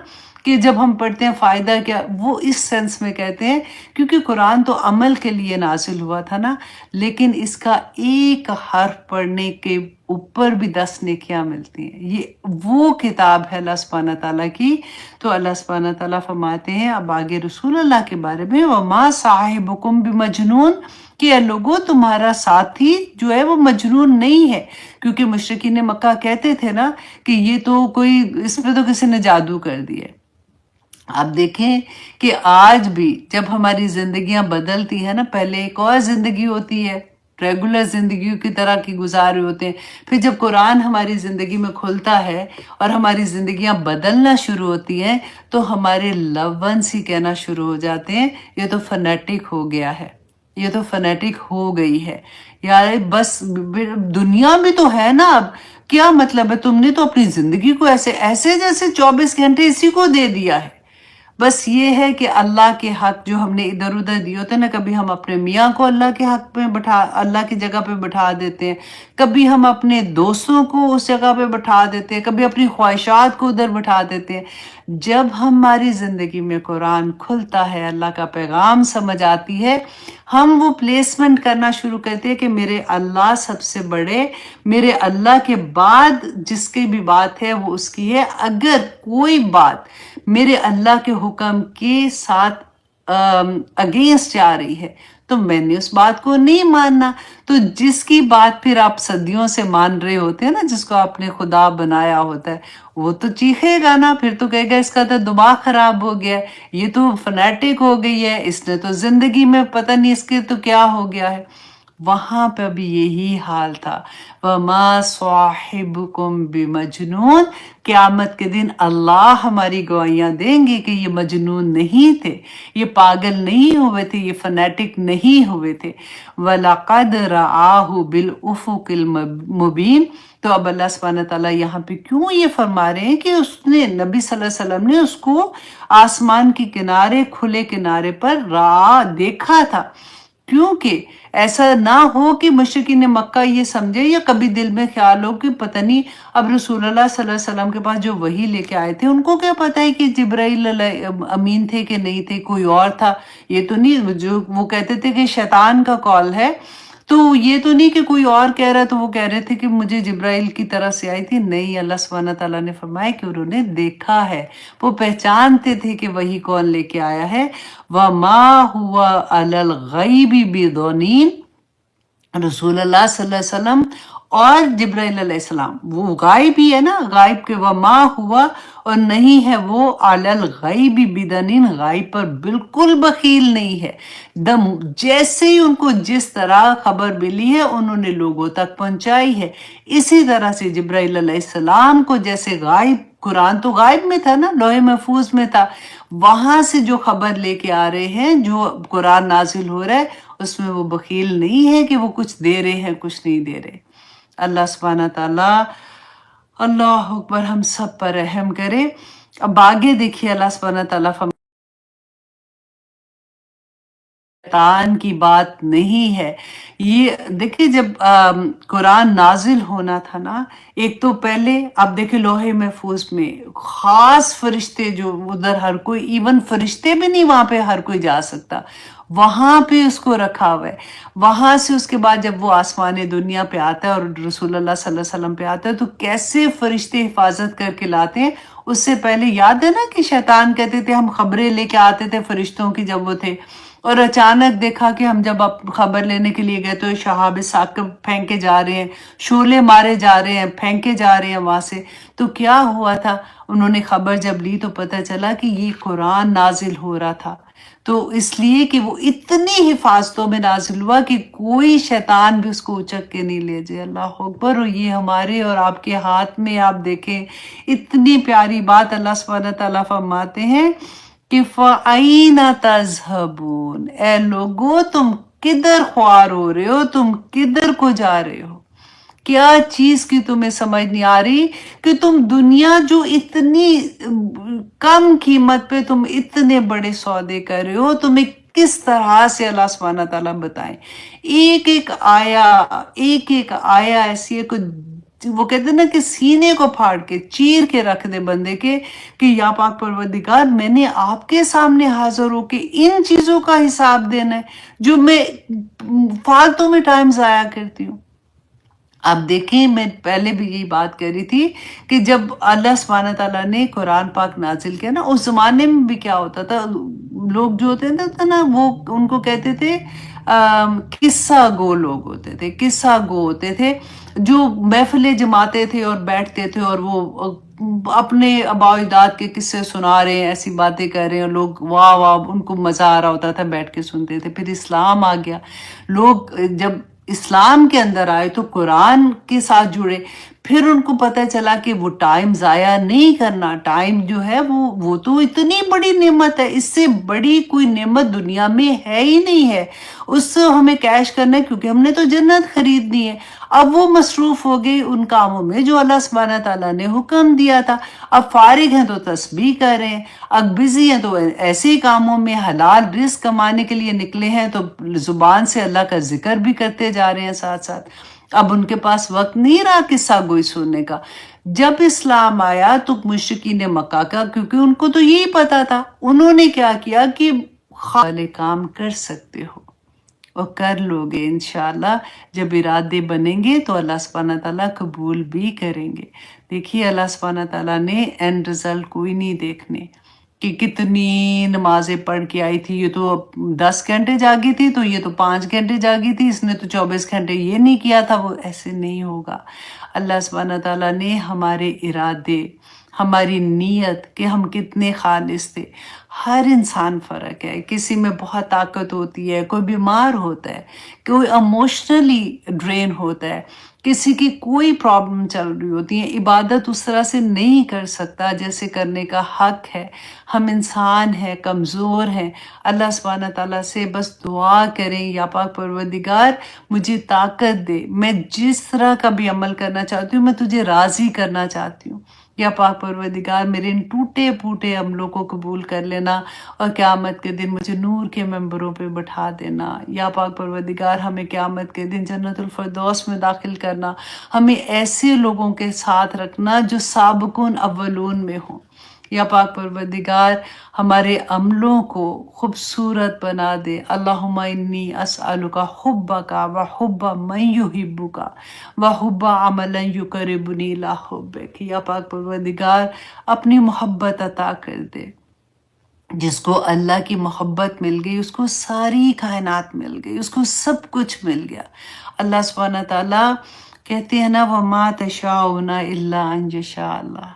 Speaker 1: کہ جب ہم پڑھتے ہیں فائدہ کیا، وہ اس سینس میں کہتے ہیں کیونکہ قرآن تو عمل کے لیے نازل ہوا تھا نا، لیکن اس کا ایک حرف پڑھنے کے اوپر بھی 10 نیکیاں ملتی ہیں۔ یہ وہ کتاب ہے اللہ سبحانہ تعالیٰ کی۔ تو اللہ سبحانہ تعالیٰ فرماتے ہیں اب آگے رسول اللہ کے بارے میں، وَمَا صَاحِبُكُمْ بِمَجْنُونَ، کہ اے لوگوں تمہارا ساتھی جو ہے وہ مجنون نہیں ہے، کیونکہ مشرکین مکہ کہتے تھے نا کہ یہ تو کوئی، اس پہ تو کسی نے جادو کر دیا ہے۔ آپ دیکھیں کہ آج بھی جب ہماری زندگیاں بدلتی ہیں نا، پہلے ایک اور زندگی ہوتی ہے، ریگولر زندگی کی طرح کی گزار رہے ہوتے ہیں، پھر جب قرآن ہماری زندگی میں کھلتا ہے اور ہماری زندگیاں بدلنا شروع ہوتی ہیں تو ہمارے لو ونس ہی کہنا شروع ہو جاتے ہیں یہ تو فنیٹک ہو گیا ہے، یہ تو فنیٹک ہو گئی ہے، یار بس دنیا بھی تو ہے نا، اب کیا مطلب ہے، تم نے تو اپنی زندگی کو ایسے جیسے 24 گھنٹے اسی کو دے دیا ہے۔ بس یہ ہے کہ اللہ کے حق جو ہم نے ادھر ادھر دیے ہوتے ہیں نا، کبھی ہم اپنے میاں کو اللہ کے حق پہ اللہ کی جگہ پہ بٹھا دیتے ہیں، کبھی ہم اپنے دوستوں کو اس جگہ پہ بٹھا دیتے ہیں، کبھی اپنی خواہشات کو ادھر بٹھا دیتے ہیں۔ جب ہماری زندگی میں قرآن کھلتا ہے، اللہ کا پیغام سمجھ آتی ہے، ہم وہ پلیسمنٹ کرنا شروع کرتے ہیں کہ میرے اللہ سب سے بڑے، میرے اللہ کے بعد جس کی بھی بات ہے وہ اس کی ہے، اگر کوئی بات میرے اللہ کے حکم کے ساتھ اگینسٹ جا رہی ہے تو میں نے اس بات کو نہیں ماننا۔ تو جس کی بات پھر آپ صدیوں سے مان رہے ہوتے ہیں نا، جس کو آپ نے خدا بنایا ہوتا ہے، وہ تو چیخے گا نا، پھر تو کہے گا اس کا تو دماغ خراب ہو گیا ہے، یہ تو فنیٹک ہو گئی ہے، اس نے تو زندگی میں پتہ نہیں اس کے تو کیا ہو گیا ہے۔ وہاں پہ بھی یہی حال تھا، وَمَا صَاحِبُكُمْ بِمَجْنُونَ، قیامت کے دن اللہ ہماری گواہیاں دیں گے کہ یہ مجنون نہیں تھے، یہ پاگل نہیں ہوئے تھے، یہ فنیٹک نہیں ہوئے تھے۔ وَلَقَدْ رَآهُ بِالْأُفُقِ الْمُبِينِ، تو اب اللہ سبحانہ تعالیٰ یہاں پہ کیوں یہ فرما رہے ہیں کہ اس نے، نبی صلی اللہ علیہ وسلم نے اس کو آسمان کی کنارے، کھلے کنارے پر دیکھا تھا، کیونکہ ایسا نہ ہو کہ مشرکین مکہ یہ سمجھے یا کبھی دل میں خیال ہو کہ پتہ نہیں اب رسول اللہ صلی اللہ علیہ وسلم کے پاس جو وحی لے کے آئے تھے ان کو کیا پتہ ہے کہ جبرائیل امین تھے کہ نہیں تھے، کوئی اور تھا، یہ تو نہیں، جو وہ کہتے تھے کہ شیطان کا کال ہے، تو یہ تو نہیں کہ کوئی اور کہہ رہا تو وہ کہہ رہے تھے کہ مجھے جبرائیل کی طرح سے آئی تھی، نہیں، اللہ سبحانہ تعالیٰ نے فرمایا کہ انہوں نے دیکھا ہے، وہ پہچانتے تھے کہ وہی کون لے کے آیا ہے۔ وَمَا هُوَ عَلَى الْغَيْبِ بِضَنِينٍ، رسول اللہ صلی اللہ علیہ وسلم اور جبرائیل علیہ السلام وہ غائب ہی ہے نا، غائب کے وما ہوا، اور نہیں ہے وہ علی الغیب بدنین، غائب پر بالکل بخیل نہیں ہے، دم جیسے ہی ان کو جس طرح خبر ملی ہے انہوں نے لوگوں تک پہنچائی ہے، اسی طرح سے جبرائیل علیہ السلام کو جیسے غائب، قرآن تو غائب میں تھا نا، لوح محفوظ میں تھا، وہاں سے جو خبر لے کے آ رہے ہیں، جو قرآن نازل ہو رہا ہے اس میں وہ بخیل نہیں ہے کہ وہ کچھ دے رہے ہیں کچھ نہیں دے رہے۔ اللہ سبحانہ تعالیٰ، اللہ اکبر، ہم سب پر رحم کرے۔ اب آگے دیکھیے اللہ سبحانہ تعالیٰ شیطان کی بات نہیں ہے، یہ دیکھیں جب قرآن نازل ہونا تھا نا، ایک تو پہلے آپ دیکھیں لوح محفوظ میں خاص فرشتے جو ادھر، ہر کوئی، ایون فرشتے بھی نہیں وہاں پہ ہر کوئی جا سکتا، وہاں پہ اس کو رکھا ہوا ہے۔ وہاں سے اس کے بعد جب وہ آسمان دنیا پہ آتا ہے اور رسول اللہ صلی اللہ علیہ وسلم پہ آتا ہے تو کیسے فرشتے حفاظت کر کے لاتے ہیں۔ اس سے پہلے یاد ہے نا کہ شیطان کہتے تھے ہم خبریں لے کے آتے تھے فرشتوں کی جب وہ تھے، اور اچانک دیکھا کہ ہم جب خبر لینے کے لیے گئے تو شہاب ثاقب پھینکے جا رہے ہیں، شعلے مارے جا رہے ہیں، پھینکے جا رہے ہیں وہاں سے، تو کیا ہوا تھا؟ انہوں نے خبر جب لی تو پتہ چلا کہ یہ قرآن نازل ہو رہا تھا، تو اس لیے کہ وہ اتنی حفاظتوں میں نازل ہوا کہ کوئی شیطان بھی اس کو اچک کے نہیں لے جائے۔ اللہ اکبر، اور یہ ہمارے اور آپ کے ہاتھ میں، آپ دیکھیں اتنی پیاری بات اللہ سبحانہ تعالیٰ فرماتے ہیں کہ فَأَيْنَ تَذْهَبُونَ، اے لوگو تم کدھر خوار ہو رہے ہو، تم کدھر کو جا رہے ہو؟ کیا چیز کی تمہیں سمجھ نہیں آ رہی کہ تم دنیا جو اتنی کم قیمت پہ تم اتنے بڑے سودے کر رہے ہو، تمہیں کس طرح سے اللہ سبحانہ تعالیٰ بتائیں، ایک ایک آیا ایسی ہے کہ وہ کہتے ہیں نا کہ سینے کو پھاڑ کے چیر کے رکھ دے بندے کے کہ یا پاک پروردگار میں نے آپ کے سامنے حاضر ہو کے ان چیزوں کا حساب دینا ہے جو میں فالتو میں ٹائم ضائع کرتی ہوں. اب دیکھیں میں پہلے بھی یہی بات کر رہی تھی کہ جب اللہ سبحانہ تعالیٰ نے قرآن پاک نازل کیا نا اس زمانے میں بھی کیا ہوتا تھا، لوگ جو ہوتے تھے نا وہ ان کو کہتے تھے قصہ گو لوگ ہوتے تھے، قصہ گو ہوتے تھے جو محفلیں جماتے تھے اور بیٹھتے تھے اور وہ اپنے آباء و اجداد کے قصے سنا رہے ہیں، ایسی باتیں کر رہے ہیں، لوگ واہ واہ ان کو مزہ آ رہا ہوتا تھا، بیٹھ کے سنتے تھے. پھر اسلام آ گیا، لوگ جب اسلام کے اندر آئے تو قرآن کے ساتھ جڑے، پھر ان کو پتہ چلا کہ وہ ٹائم ضائع نہیں کرنا. ٹائم جو ہے وہ تو اتنی بڑی نعمت ہے، اس سے بڑی کوئی نعمت دنیا میں ہے ہی نہیں ہے. اس سے ہمیں کیش کرنا ہے کیونکہ ہم نے تو جنت خریدنی ہے. اب وہ مصروف ہو گئی ان کاموں میں جو اللہ سبحانہ تعالیٰ نے حکم دیا تھا. اب فارغ ہیں تو تسبیح کر رہے ہیں، اب بزی ہیں تو ایسے ہی کاموں میں حلال رزق کمانے کے لیے نکلے ہیں تو زبان سے اللہ کا ذکر بھی کرتے جا رہے ہیں ساتھ ساتھ. اب ان کے پاس وقت نہیں رہا قصہ گوئی سننے کا. جب اسلام آیا تو مشرکین مکہ کا، کیونکہ ان کو تو یہی پتا تھا، انہوں نے کیا کیا کہ والے کام کر سکتے ہو اور کر لو گے انشاءاللہ. جب ارادے بنیں گے تو اللہ سبحانہ تعالیٰ قبول بھی کریں گے. دیکھیے اللہ سبحانہ تعالیٰ نے اینڈ رزلٹ کوئی نہیں دیکھنے کہ کتنی نمازیں پڑھ کے آئی تھی، یہ تو 10 گھنٹے جاگی تھی تو یہ تو 5 گھنٹے جاگی تھی، اس نے تو 24 گھنٹے یہ نہیں کیا تھا. وہ ایسے نہیں ہوگا. اللہ سبحانہ تعالیٰ نے ہمارے ارادے، ہماری نیت کہ ہم کتنے خالص تھے. ہر انسان فرق ہے، کسی میں بہت طاقت ہوتی ہے، کوئی بیمار ہوتا ہے، کوئی ایموشنلی ڈرین ہوتا ہے، کسی کی کوئی پرابلم چل رہی ہوتی ہے، عبادت اس طرح سے نہیں کر سکتا جیسے کرنے کا حق ہے. ہم انسان ہیں، کمزور ہیں. اللہ سبحانہ تعالیٰ سے بس دعا کریں یا پاک پروردگار مجھے طاقت دے، میں جس طرح کا بھی عمل کرنا چاہتی ہوں میں تجھے راضی کرنا چاہتی ہوں. یا پاک پروردگار میرے ان ٹوٹے پھوٹے عملوں کو قبول کر لینا اور قیامت کے دن مجھے نور کے ممبروں پہ بٹھا دینا. یا پاک پروردگار ہمیں قیامت کے دن جنت الفردوس میں داخل کرنا. ہمیں ایسے لوگوں کے ساتھ رکھنا جو سابقون اولون میں ہوں. یا پاک پروردگار ہمارے عملوں کو خوبصورت بنا دے. اللہم انی اسألک حبک و حب من یحبک و حب عملا یقربنی الی حبک. یا پاک پروردگار اپنی محبت عطا کر دے. جس کو اللہ کی محبت مل گئی اس کو ساری کائنات مل گئی، اس کو سب کچھ مل گیا. اللہ سبحانہ تعالیٰ کہتے ہیں نا وَمَا تَشَاءُونَ إِلَّا أَن يَشَاءَ اللَّهُ.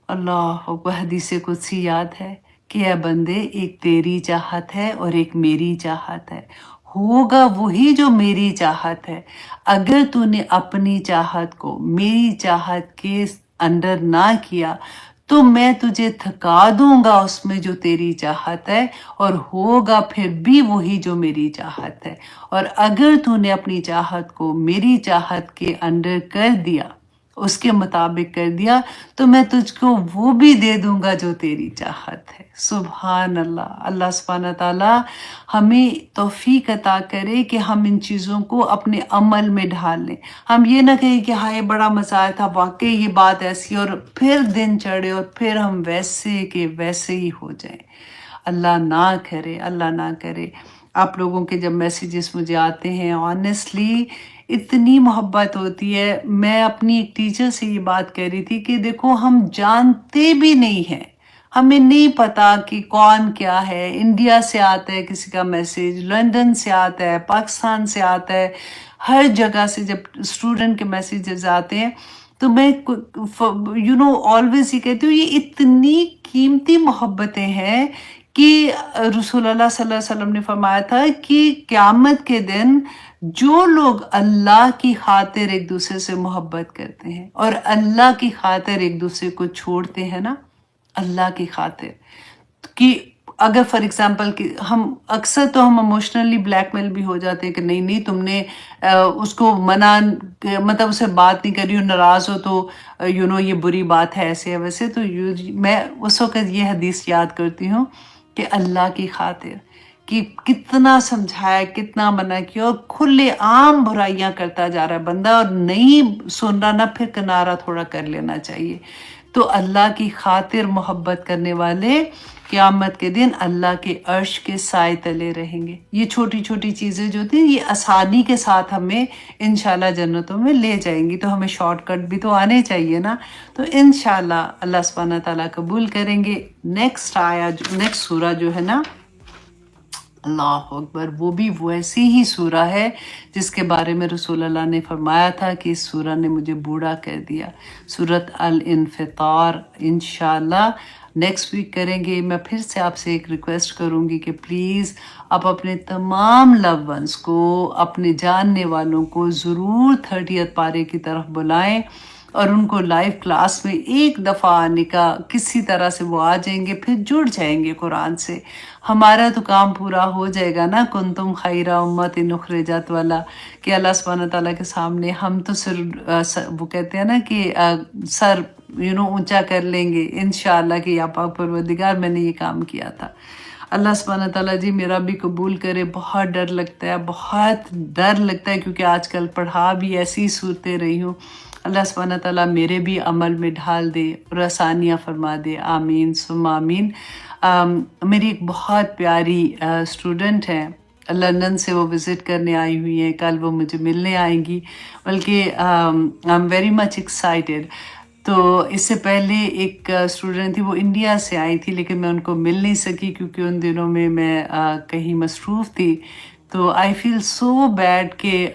Speaker 1: اللہ کو حدیث قدسی یاد ہے کہ اے بندے ایک تیری چاہت ہے اور ایک میری چاہت ہے، ہوگا وہی جو میری چاہت ہے. اگر تو نے اپنی چاہت کو میری چاہت کے انڈر نہ کیا تو میں تجھے تھکا دوں گا اس میں جو تیری چاہت ہے، اور ہوگا پھر بھی وہی جو میری چاہت ہے. اور اگر تو نے اپنی چاہت کو میری چاہت کے انڈر کر دیا، اس کے مطابق کر دیا، تو میں تجھ کو وہ بھی دے دوں گا جو تیری چاہت ہے. سبحان اللہ. اللہ سبحانہ تعالیٰ ہمیں توفیق عطا کرے کہ ہم ان چیزوں کو اپنے عمل میں ڈھال لیں. ہم یہ نہ کہیں کہ ہاں یہ بڑا مزہ آیا تھا، واقعی یہ بات ایسی، اور پھر دن چڑھے اور پھر ہم ویسے کے ویسے ہی ہو جائیں. اللہ نہ کرے، اللہ نہ کرے. آپ لوگوں کے جب میسیجز مجھے آتے ہیں آنیسٹلی اتنی محبت ہوتی ہے. میں اپنی ایک ٹیچر سے یہ بات کہہ رہی تھی کہ دیکھو ہم جانتے بھی نہیں ہیں، ہمیں نہیں پتا کہ کون کیا ہے. انڈیا سے آتا ہے کسی کا میسیج، لندن سے آتا ہے، پاکستان سے آتا ہے، ہر جگہ سے جب اسٹوڈنٹ کے میسیجز آتے ہیں تو میں آلویز یہ کہتی ہوں یہ اتنی قیمتی محبتیں ہیں کہ رسول اللہ صلی اللہ علیہ وسلم نے فرمایا تھا کہ قیامت کے دن جو لوگ اللہ کی خاطر ایک دوسرے سے محبت کرتے ہیں اور اللہ کی خاطر ایک دوسرے کو چھوڑتے ہیں نا، اللہ کی خاطر کہ اگر فار ایگزامپل کہ ہم اکثر تو ہم ایموشنلی بلیک میل بھی ہو جاتے ہیں کہ نہیں تم نے اس کو منع، مطلب اسے بات نہیں کری ہو، ناراض ہو تو یہ بری بات ہے ایسے ہے ویسے. تو میں اس وقت یہ حدیث یاد کرتی ہوں کہ اللہ کی خاطر کہ کتنا سمجھایا، کتنا منع کیا، اور کھلے عام برائیاں کرتا جا رہا ہے بندہ، اور نہیں سن رہا نا، پھر کنارہ تھوڑا کر لینا چاہیے۔ تو اللہ کی خاطر محبت کرنے والے قیامت کے دن اللہ کے عرش کے سائے تلے رہیں گے۔ یہ چھوٹی چھوٹی چیزیں جو تھیں یہ آسانی کے ساتھ ہمیں انشاءاللہ جنتوں میں لے جائیں گی، تو ہمیں شارٹ کٹ بھی تو آنے چاہیے نا۔ تو انشاءاللہ اللہ سبحانہ تعالیٰ قبول کریں گے۔ نیکسٹ سورہ جو ہے نا، اللہ اکبر، وہ بھی ویسی ہی سورہ ہے جس کے بارے میں رسول اللہ نے فرمایا تھا کہ اس سورہ نے مجھے بوڑھا کر دیا، سورۃ الانفطار۔ انشاءاللہ نیکسٹ ویک کریں گے۔ میں پھر سے آپ سے ایک ریکویسٹ کروں گی کہ پلیز آپ اپنے تمام لو ونس کو، اپنے جاننے والوں کو ضرور 30th پارے کی طرف بلائیں، اور ان کو لائیو کلاس میں ایک دفعہ آنے کا، کسی طرح سے وہ آ جائیں گے، پھر جڑ جائیں گے قرآن سے۔ ہمارا تو کام پورا ہو جائے گا نا، کنتم خیر امت اخرجت والا، کہ اللہ سبحانہ تعالیٰ کے سامنے ہم تو وہ کہتے ہیں نا کہ سر اونچا کر لیں گے انشاءاللہ کہ یا پاک پروردگار میں نے یہ کام کیا تھا۔ اللہ سبحانہ تعالیٰ جی میرا بھی قبول کرے۔ بہت ڈر لگتا ہے، بہت ڈر لگتا ہے، کیونکہ آج کل پڑھا بھی ایسی صورتیں رہی ہوں۔ اللہ سبحانہ تعالیٰ میرے بھی عمل میں ڈھال دے اور آسانیاں فرما دے، آمین ثم آمین۔ میری ایک بہت پیاری اسٹوڈنٹ ہے، لندن سے وہ وزٹ کرنے آئی ہوئی ہیں، کل وہ مجھے ملنے آئیں گی، بلکہ I am very much excited. تو اس سے پہلے ایک اسٹوڈنٹ تھی، وہ انڈیا سے آئی تھی، لیکن میں ان کو مل نہیں سکی کیونکہ ان دنوں میں کہیں مصروف تھی۔ تو آئی فیل سو بیڈ کہ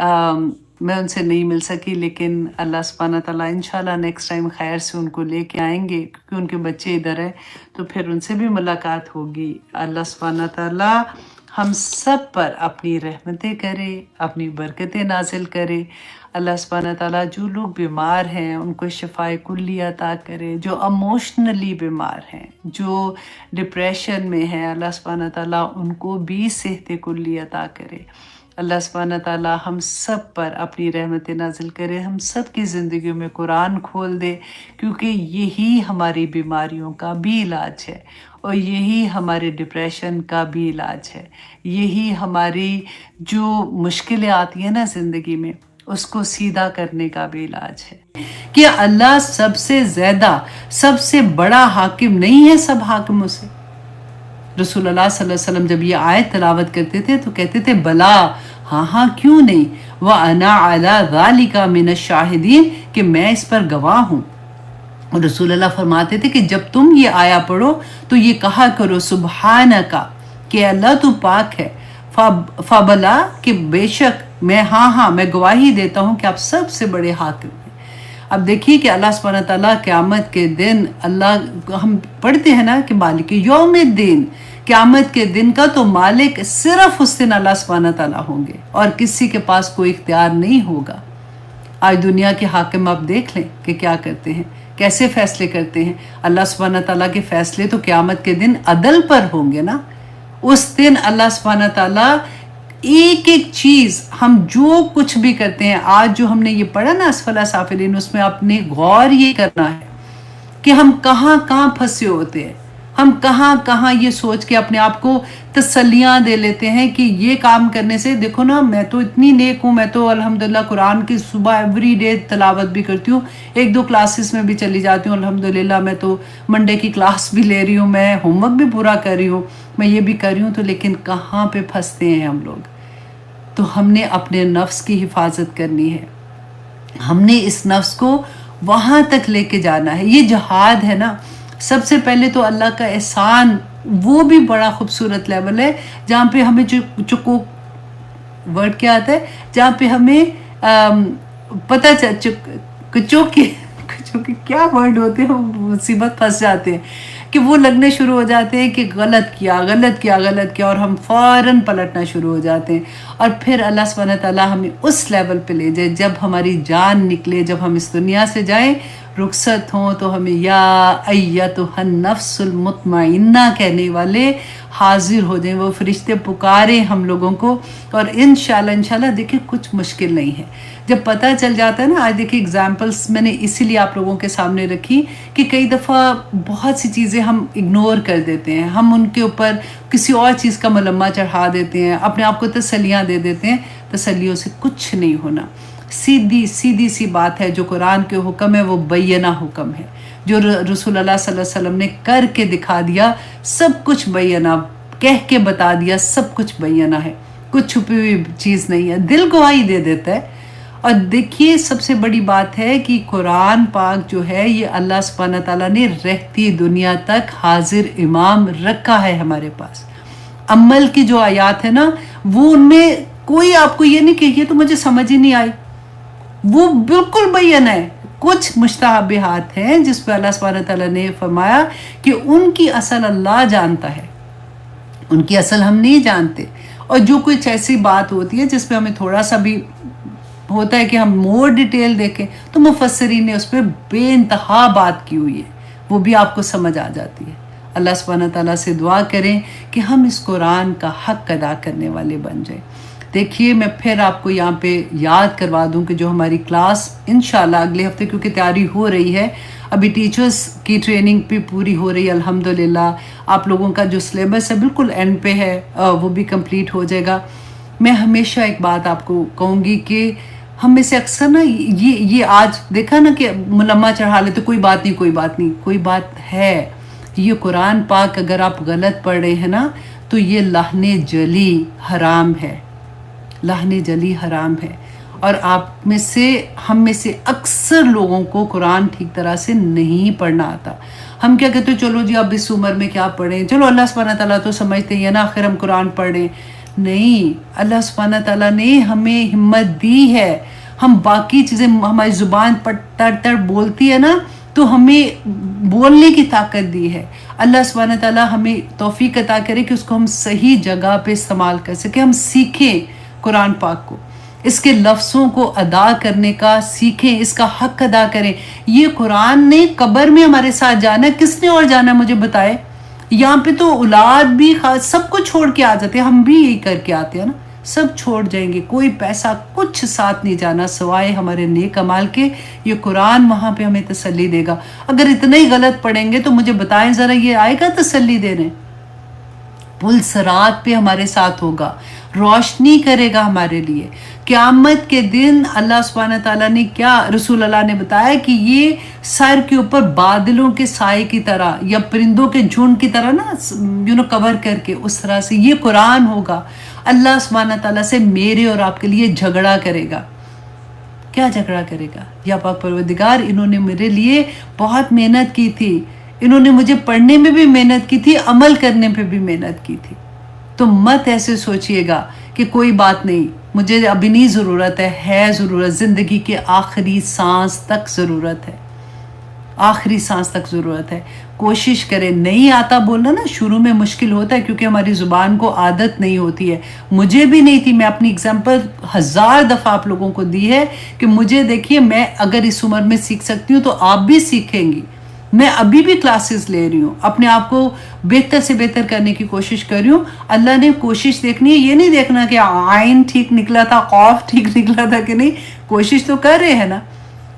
Speaker 1: میں ان سے نہیں مل سکی، لیکن اللہ سبحانہ تعالیٰ انشاءاللہ نیکسٹ ٹائم خیر سے ان کو لے کے آئیں گے، کیونکہ ان کے بچے ادھر ہیں، تو پھر ان سے بھی ملاقات ہوگی۔ اللہ سبحانہ تعالیٰ ہم سب پر اپنی رحمتیں کرے، اپنی برکتیں نازل کرے۔ اللہ سبحانہ تعالیٰ جو لوگ بیمار ہیں ان کو شفائے کلی عطا کرے، جو اموشنلی بیمار ہیں، جو ڈپریشن میں ہیں، اللہ سبحانہ تعالیٰ ان کو بھی صحت کلی عطا کرے۔ اللہ سبحانہ تعالیٰ ہم سب پر اپنی رحمت نازل کرے، ہم سب کی زندگیوں میں قرآن کھول دے، کیونکہ یہی ہماری بیماریوں کا بھی علاج ہے، اور یہی ہمارے ڈپریشن کا بھی علاج ہے، یہی ہماری جو مشکلیں آتی ہیں نا زندگی میں اس کو سیدھا کرنے کا بھی علاج ہے۔ کہ اللہ سب سے زیادہ، سب سے بڑا حاکم نہیں ہے سب حاکموں سے؟ رسول اللہ صلی اللہ علیہ وسلم جب یہ آیت تلاوت کرتے تھے تو کہتے تھے بلا، ہاں کیوں نہیں، وَأَنَا عَلَىٰ ذَلِكَ مِنَ الشَّاهِدِينَ، کہ میں اس پر گواہ ہوں۔ اور رسول اللہ فرماتے تھے کہ جب تم یہ آیا پڑھو تو یہ کہا کرو سبحانک، کہ اللہ تو پاک ہے، فبلا، کہ بے شک میں میں گواہی دیتا ہوں کہ آپ سب سے بڑے حاکم ہیں۔ اب دیکھیے کہ اللہ سبحانہ تعالیٰ قیامت کے دن، اللہ ہم پڑھتے ہیں نا کہ مالک یوم الدین، قیامت کے دن کا تو مالک صرف اس دن اللہ سبحانہ تعالیٰ ہوں گے، اور کسی کے پاس کوئی اختیار نہیں ہوگا۔ آج دنیا کے حاکم آپ دیکھ لیں کہ کیا کرتے ہیں، کیسے فیصلے کرتے ہیں۔ اللہ سبحانہ تعالیٰ کے فیصلے تو قیامت کے دن عدل پر ہوں گے نا۔ اس دن اللہ سبحانہ تعالیٰ ایک ایک چیز، ہم جو کچھ بھی کرتے ہیں، آج جو ہم نے یہ پڑھا نا اسفل سافلین، اس میں آپ نے غور یہ کرنا ہے کہ ہم کہاں کہاں پھنسے ہوتے ہیں، ہم کہاں کہاں یہ سوچ کے اپنے آپ کو تسلیاں دے لیتے ہیں کہ یہ کام کرنے سے دیکھو نا میں تو اتنی نیک ہوں، میں تو الحمدللہ قرآن کی صبح ایوری ڈے تلاوت بھی کرتی ہوں، 1-2 کلاسز میں بھی چلی جاتی ہوں، الحمدللہ میں تو منڈے کی کلاس بھی لے رہی ہوں، میں ہوم ورک بھی پورا کر رہی ہوں، میں یہ بھی کر رہی ہوں، تو لیکن کہاں پہ پھنستے ہیں ہم لوگ؟ تو ہم نے اپنے نفس کی حفاظت کرنی ہے، ہم نے اس نفس کو وہاں تک لے کے جانا ہے۔ یہ جہاد ہے نا، سب سے پہلے تو اللہ کا احسان، وہ بھی بڑا خوبصورت لیول ہے جہاں پہ ہمیں ورڈ کیا آتا ہے، جہاں پہ ہمیں پتہ کیا ورڈ ہوتے ہیں، مصیبت پھنس جاتے ہیں کہ وہ لگنے شروع ہو جاتے ہیں کہ غلط کیا، اور ہم فوراً پلٹنا شروع ہو جاتے ہیں، اور پھر اللہ سبحانہ تعالیٰ ہمیں اس لیول پہ لے جائے جب ہماری جان نکلے، جب ہم اس دنیا سے جائیں۔ رخصت ہوں تو ہمیں یا ایتھا النفس المطمئنہ کہنے والے حاضر ہو جائیں، وہ فرشتے پکاریں ہم لوگوں کو، اور انشاءاللہ دیکھیں کچھ مشکل نہیں ہے جب پتہ چل جاتا ہے نا. آج دیکھیں اگزامپلس میں نے اسی لیے آپ لوگوں کے سامنے رکھی کہ کئی دفعہ بہت سی چیزیں ہم اگنور کر دیتے ہیں، ہم ان کے اوپر کسی اور چیز کا ملمہ چڑھا دیتے ہیں، اپنے آپ کو تسلیاں دے دیتے ہیں. تسلیوں سے کچھ نہیں ہونا. سیدھی سی بات ہے، جو قرآن کے حکم ہے وہ بینہ حکم ہے، جو رسول اللہ صلی اللہ علیہ وسلم نے کر کے دکھا دیا سب کچھ بینہ، کہہ کے بتا دیا سب کچھ بینہ ہے، کچھ چھپی ہوئی چیز نہیں ہے. دل گواہی دے دیتا ہے. اور دیکھیے سب سے بڑی بات ہے کہ قرآن پاک جو ہے یہ اللہ سبحانہ تعالیٰ نے رہتی دنیا تک حاضر امام رکھا ہے ہمارے پاس. عمل کی جو آیات ہے نا وہ ان میں کوئی آپ کو یہ نہیں کہ یہ تو مجھے سمجھ ہی نہیں آئی، وہ بالکل بیان ہے. کچھ مشتبہات ہیں جس پہ اللہ سبحانہ تعالیٰ نے فرمایا کہ ان کی اصل اللہ جانتا ہے، ان کی اصل ہم نہیں جانتے. اور جو کچھ ایسی بات ہوتی ہے جس پہ ہمیں تھوڑا سا بھی ہوتا ہے کہ ہم مور ڈیٹیل دیکھیں تو مفسرین نے اس پہ بے انتہا بات کی ہوئی ہے، وہ بھی آپ کو سمجھ آ جاتی ہے. اللہ سبحانہ تعالیٰ سے دعا کریں کہ ہم اس قرآن کا حق ادا کرنے والے بن جائیں. دیکھیے میں پھر آپ کو یہاں پہ یاد کروا دوں کہ جو ہماری کلاس انشاءاللہ اگلے ہفتے کیونکہ تیاری ہو رہی ہے، ابھی ٹیچرز کی ٹریننگ بھی پوری ہو رہی ہے الحمدللہ. آپ لوگوں کا جو سلیبس ہے بالکل اینڈ پہ ہے، وہ بھی کمپلیٹ ہو جائے گا. میں ہمیشہ ایک بات آپ کو کہوں گی کہ ہم میں سے اکثر نا یہ آج دیکھا نا کہ ملمہ چڑھا لیتے، کوئی بات نہیں، کوئی بات ہے. یہ قرآن پاک اگر آپ غلط پڑھ رہے ہیں نا تو یہ لہن جلی حرام ہے، لہن جلی حرام ہے. اور آپ میں سے ہم میں سے اکثر لوگوں کو قرآن ٹھیک طرح سے نہیں پڑھنا آتا. ہم کیا کہتے ہیں چلو جی اب اس عمر میں کیا پڑھیں، چلو اللہ سبحانہ تعالیٰ تو سمجھتے ہیں نا آخر ہم قرآن پڑھ رہے ہیں. نہیں، اللہ سبحانہ تعالیٰ نے ہمیں ہمت دی ہے. ہم باقی چیزیں ہماری زبان پر تڑ بولتی ہے نا تو ہمیں بولنے کی طاقت دی ہے. اللہ سبحانہ تعالیٰ ہمیں توفیق عطا کرے کہ اس کو ہم صحیح جگہ پہ استعمال کر سکیں، ہم سیکھیں قرآن پاک کو، اس کے لفظوں کو ادا کرنے کا سیکھیں، اس کا حق ادا کریں. یہ قرآن نے قبر میں ہمارے ساتھ جانا ہے، کس نے اور جانا ہے مجھے بتائے. یہاں پہ تو اولاد بھی سب کو چھوڑ کے آ جاتے ہیں، ہم بھی یہی کر کے آتے ہیں نا، سب چھوڑ جائیں گے، کوئی پیسہ کچھ ساتھ نہیں جانا سوائے ہمارے نیک اعمال کے. یہ قرآن وہاں پہ ہمیں تسلی دے گا. اگر اتنا ہی غلط پڑھیں گے تو مجھے بتائیں ذرا یہ آئے گا تسلی دینے؟ پل صراط پہ ہمارے ساتھ ہوگا، روشنی کرے گا ہمارے لیے. قیامت کے دن اللہ سبحانہ تعالیٰ نے کیا، رسول اللہ نے بتایا کہ یہ سر کے اوپر بادلوں کے سائے کی طرح یا پرندوں کے جھنڈ کی طرح نا کور کر کے اس طرح سے یہ قرآن ہوگا. اللہ سبحانہ تعالیٰ سے میرے اور آپ کے لیے جھگڑا کرے گا. کیا جھگڑا کرے گا؟ یا پاک پروردگار انہوں نے میرے لیے بہت محنت کی تھی، انہوں نے مجھے پڑھنے میں بھی محنت کی تھی، عمل کرنے پہ بھی محنت کی تھی. تو مت ایسے سوچئے گا کہ کوئی بات نہیں مجھے ابھی نہیں ضرورت ہے ضرورت، زندگی کے آخری سانس تک ضرورت ہے، آخری سانس تک ضرورت ہے. کوشش کریں. نہیں آتا بولنا نا شروع میں مشکل ہوتا ہے کیونکہ ہماری زبان کو عادت نہیں ہوتی ہے. مجھے بھی نہیں تھی، میں اپنی اگزامپل 1000 دفعہ آپ لوگوں کو دی ہے کہ مجھے دیکھیے میں اگر اس عمر میں سیکھ سکتی ہوں تو آپ بھی سیکھیں گی. میں ابھی بھی کلاسز لے رہی ہوں، اپنے آپ کو بہتر سے بہتر کرنے کی کوشش کر رہی ہوں. اللہ نے کوشش دیکھنی ہے، یہ نہیں دیکھنا کہ عین ٹھیک نکلا تھا، قاف ٹھیک نکلا تھا کہ نہیں. کوشش تو کر رہے ہیں نا،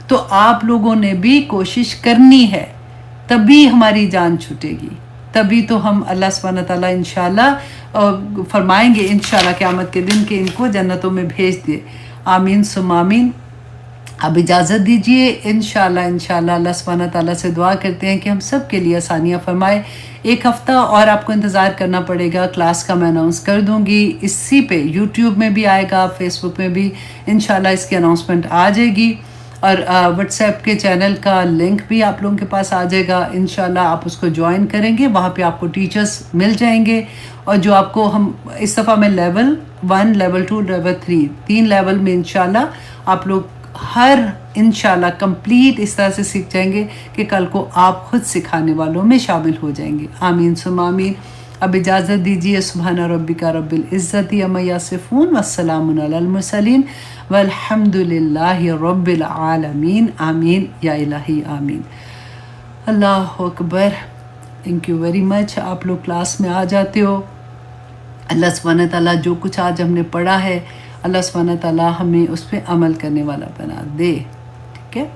Speaker 1: تو آپ لوگوں نے بھی کوشش کرنی ہے، تبھی ہماری جان چھٹے گی، تبھی تو ہم اللہ سبحانہ تعالیٰ انشاءاللہ فرمائیں گے انشاءاللہ قیامت کے دن کہ ان کو جنتوں میں بھیج دے. آمین ثم آمین. اب اجازت دیجئے، انشاءاللہ اللہ سبحانہ تعالیٰ سے دعا کرتے ہیں کہ ہم سب کے لیے آسانیاں فرمائے. 1 ہفتہ اور آپ کو انتظار کرنا پڑے گا، کلاس کا میں اناؤنس کر دوں گی. اسی پہ یوٹیوب میں بھی آئے گا، فیس بک میں بھی انشاءاللہ اس کی اناؤنسمنٹ آ جائے گی، اور واٹس ایپ کے چینل کا لنک بھی آپ لوگوں کے پاس آ جائے گا. انشاءاللہ آپ اس کو جوائن کریں گے، وہاں پہ آپ کو ٹیچرز مل جائیں گے. اور جو آپ کو ہم اس دفعہ میں لیول 1 لیول 2 لیول 3 3 لیول میں انشاءاللہ آپ لوگ ہر انشاءاللہ کمپلیٹ اس طرح سے سیکھ جائیں گے کہ کل کو آپ خود سکھانے والوں میں شامل ہو جائیں گے. آمین ثم آمین. اب اجازت دیجیے. سبحان ربک رب العزت عما یصفون والسلام علی المرسلین والحمد للہ رب العالمین. آمین یا الہی آمین. اللہ اکبر. Thank you very much. آپ لوگ کلاس میں آ جاتے ہو. اللہ سبحانہ تعالیٰ جو کچھ آج ہم نے پڑھا ہے اللہ سبحانہ تعالیٰ ہمیں اس پہ عمل کرنے والا بنا دے. ٹھیک ہے.